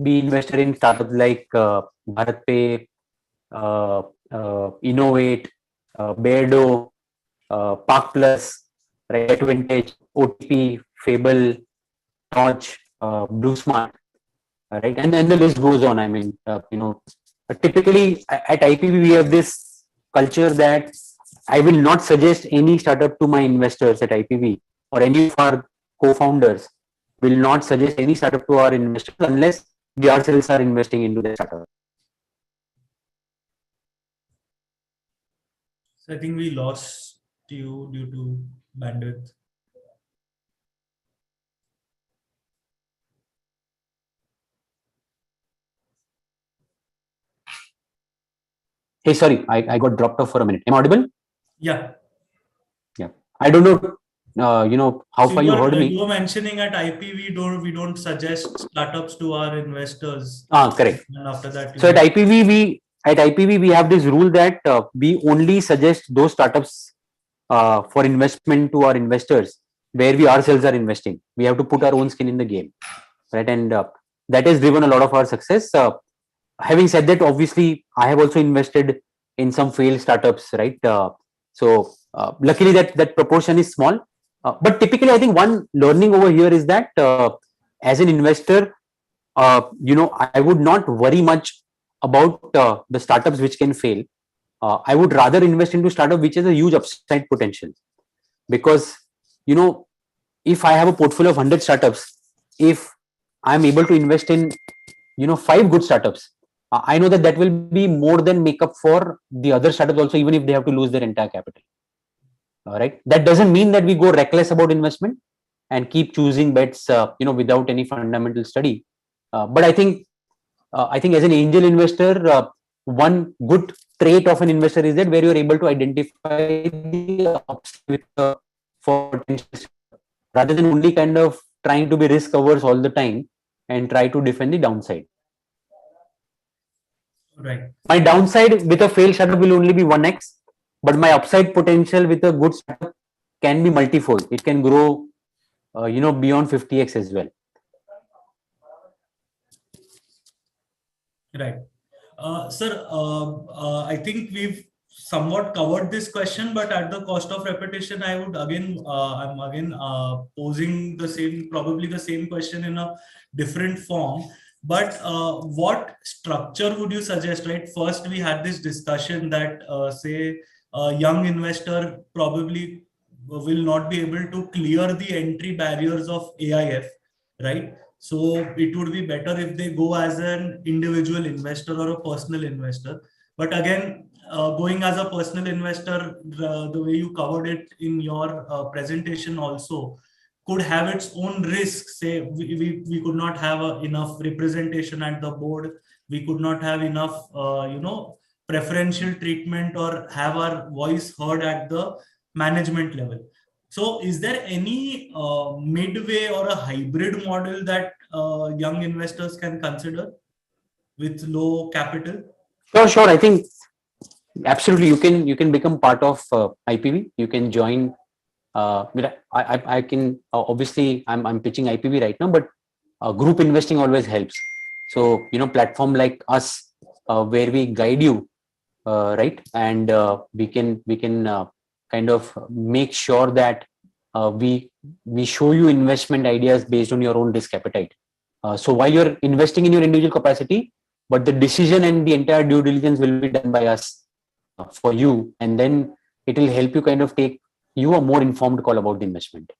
be invested in startups like BharatPe, Innovate, Beardo, Park Plus, right, Vintage, OTP, Fable, Notch, Blue Smart, right, and then the list goes on. I mean, typically at IPV we have this culture that I will not suggest any startup to my investors at IPV, or any of our co-founders will not suggest any startup to our investors unless we ourselves are investing into the startup. So I think we lost to you due to bandwidth. Hey, sorry, I got dropped off for a minute. Am I audible? Yeah. Yeah. I don't know, how So far you heard you me. were mentioning at IP we don't suggest startups to our investors. Correct. And after that, So at IPV we have this rule that we only suggest those startups for investment to our investors where we ourselves are investing. We have to put our own skin in the game, right? And that has driven a lot of our success. Having said that, obviously, I have also invested in some failed startups, right? Luckily, that proportion is small. But typically, I think one learning over here is that as an investor, I would not worry much about the startups which can fail. I would rather invest into startup which has a huge upside potential, because if I have a portfolio of 100 startups, if I'm able to invest in 5 good startups, I know that will be more than make up for the other startups also, even if they have to lose their entire capital. All right, that doesn't mean that we go reckless about investment and keep choosing bets without any fundamental study. But I think as an angel investor, one good trait of an investor is that where you're able to identify the upside with the potential, rather than only kind of trying to be risk averse all the time and try to defend the downside. Right. My downside with a failed startup will only be 1x, but my upside potential with a good startup can be multifold. It can grow, beyond 50x as well. Right. Sir, I think we've somewhat covered this question, but at the cost of repetition, I would again, I'm again posing probably the same question in a different form. But what structure would you suggest, right? First, we had this discussion that, say, a young investor probably will not be able to clear the entry barriers of AIF, right? So it would be better if they go as an individual investor or a personal investor. But again, going as a personal investor, the way you covered it in your presentation also could have its own risks. Say we could not have enough representation at the board. We could not have enough, preferential treatment or have our voice heard at the management level. So is there any midway or a hybrid model that young investors can consider with low capital? Sure. I think absolutely you can become part of IPV. You can join. I can obviously I'm pitching IPV right now, but group investing always helps. So platform like us where we guide you, right, and we can kind of make sure that we show you investment ideas based on your own risk appetite. So while you're investing in your individual capacity, but the decision and the entire due diligence will be done by us for you, and then it will help you kind of take you a more informed call about the investment.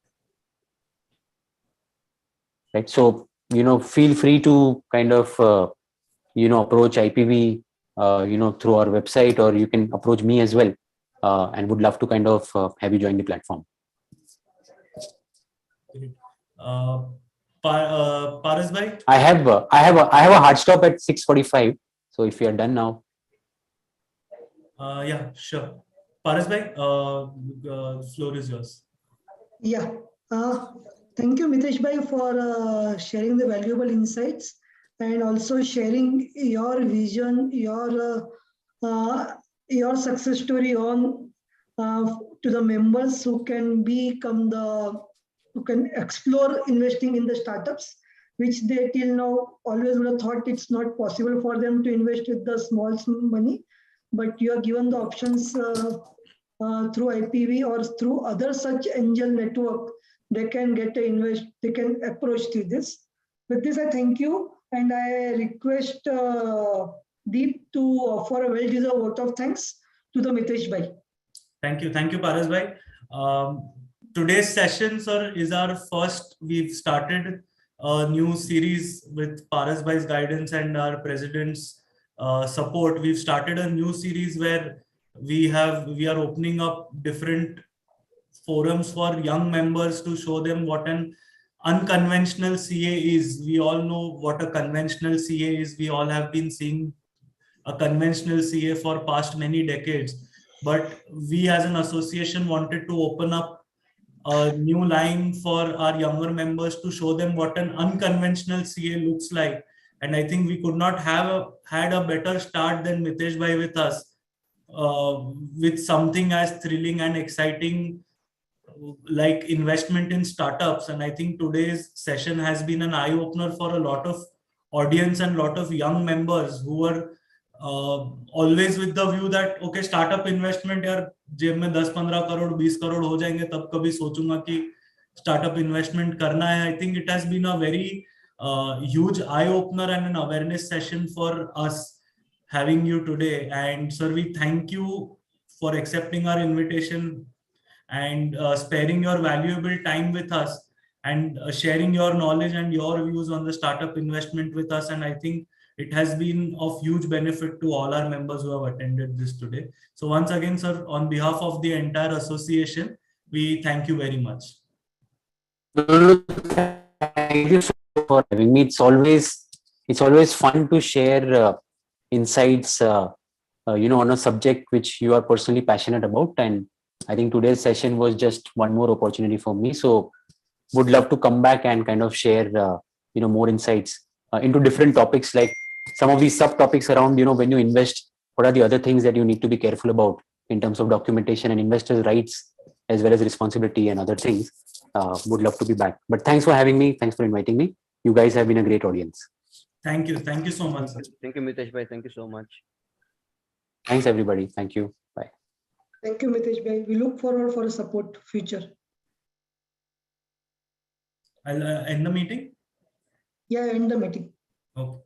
Right. So feel free to kind of approach IPV through our website, or you can approach me as well, and would love to kind of have you join the platform. Paras bhai? I have a hard stop at 6:45. So if you are done now. Yeah, sure. Paras bhai, the floor is yours. Yeah. Thank you, Mitesh bhai, for sharing the valuable insights and also sharing your vision, your success story on to the members who can explore investing in the startups, which they till now always would have thought it's not possible for them to invest with the small money, but you are given the options through IPV or through other such angel network. They can they can approach to this. With this, I thank you, and I request Deep to offer a well-deserved vote of thanks to the Mitesh bhai. Thank you, Paras bhai. Today's session, sir, is our first. We've started a new series with Paras bhai's guidance and our president's support. We've started a new series where we are opening up different forums for young members to show them what an unconventional CA is. We all know what a conventional CA is. We all have been seeing a conventional CA for past many decades. But we as an association wanted to open up a new line for our younger members to show them what an unconventional CA looks like. And I think we could not have had a better start than Mitesh Bhai with us, with something as thrilling and exciting like investment in startups. And I think today's session has been an eye opener for a lot of audience and lot of young members who were always with the view that okay, startup investment यार जेब में 10-15 करोड़ 20 करोड़ हो जाएंगे तब कभी सोचूंगा कि startup investment करना है. I think it has been a very huge eye opener and an awareness session for us having you today. And sir, we thank you for accepting our invitation and sparing your valuable time with us and sharing your knowledge and your views on the startup investment with us. And I think it has been of huge benefit to all our members who have attended this today. So once again, sir, on behalf of the entire association, we thank you very much. Thank you so much for having me. It's always fun to share insights, on a subject which you are personally passionate about. And I think today's session was just one more opportunity for me. So would love to come back and kind of share, more insights into different topics, like some of these subtopics around, when you invest, what are the other things that you need to be careful about in terms of documentation and investors' rights, as well as responsibility and other things. Would love to be back. But thanks for having me. Thanks for inviting me. You guys have been a great audience. Thank you. Thank you so much, sir. Thank you, Mitesh Bhai. Thank you so much. Thanks, everybody. Thank you. Bye. Thank you, Mitesh Bhai. We look forward for a support future. I'll end the meeting. Yeah, end the meeting. Okay.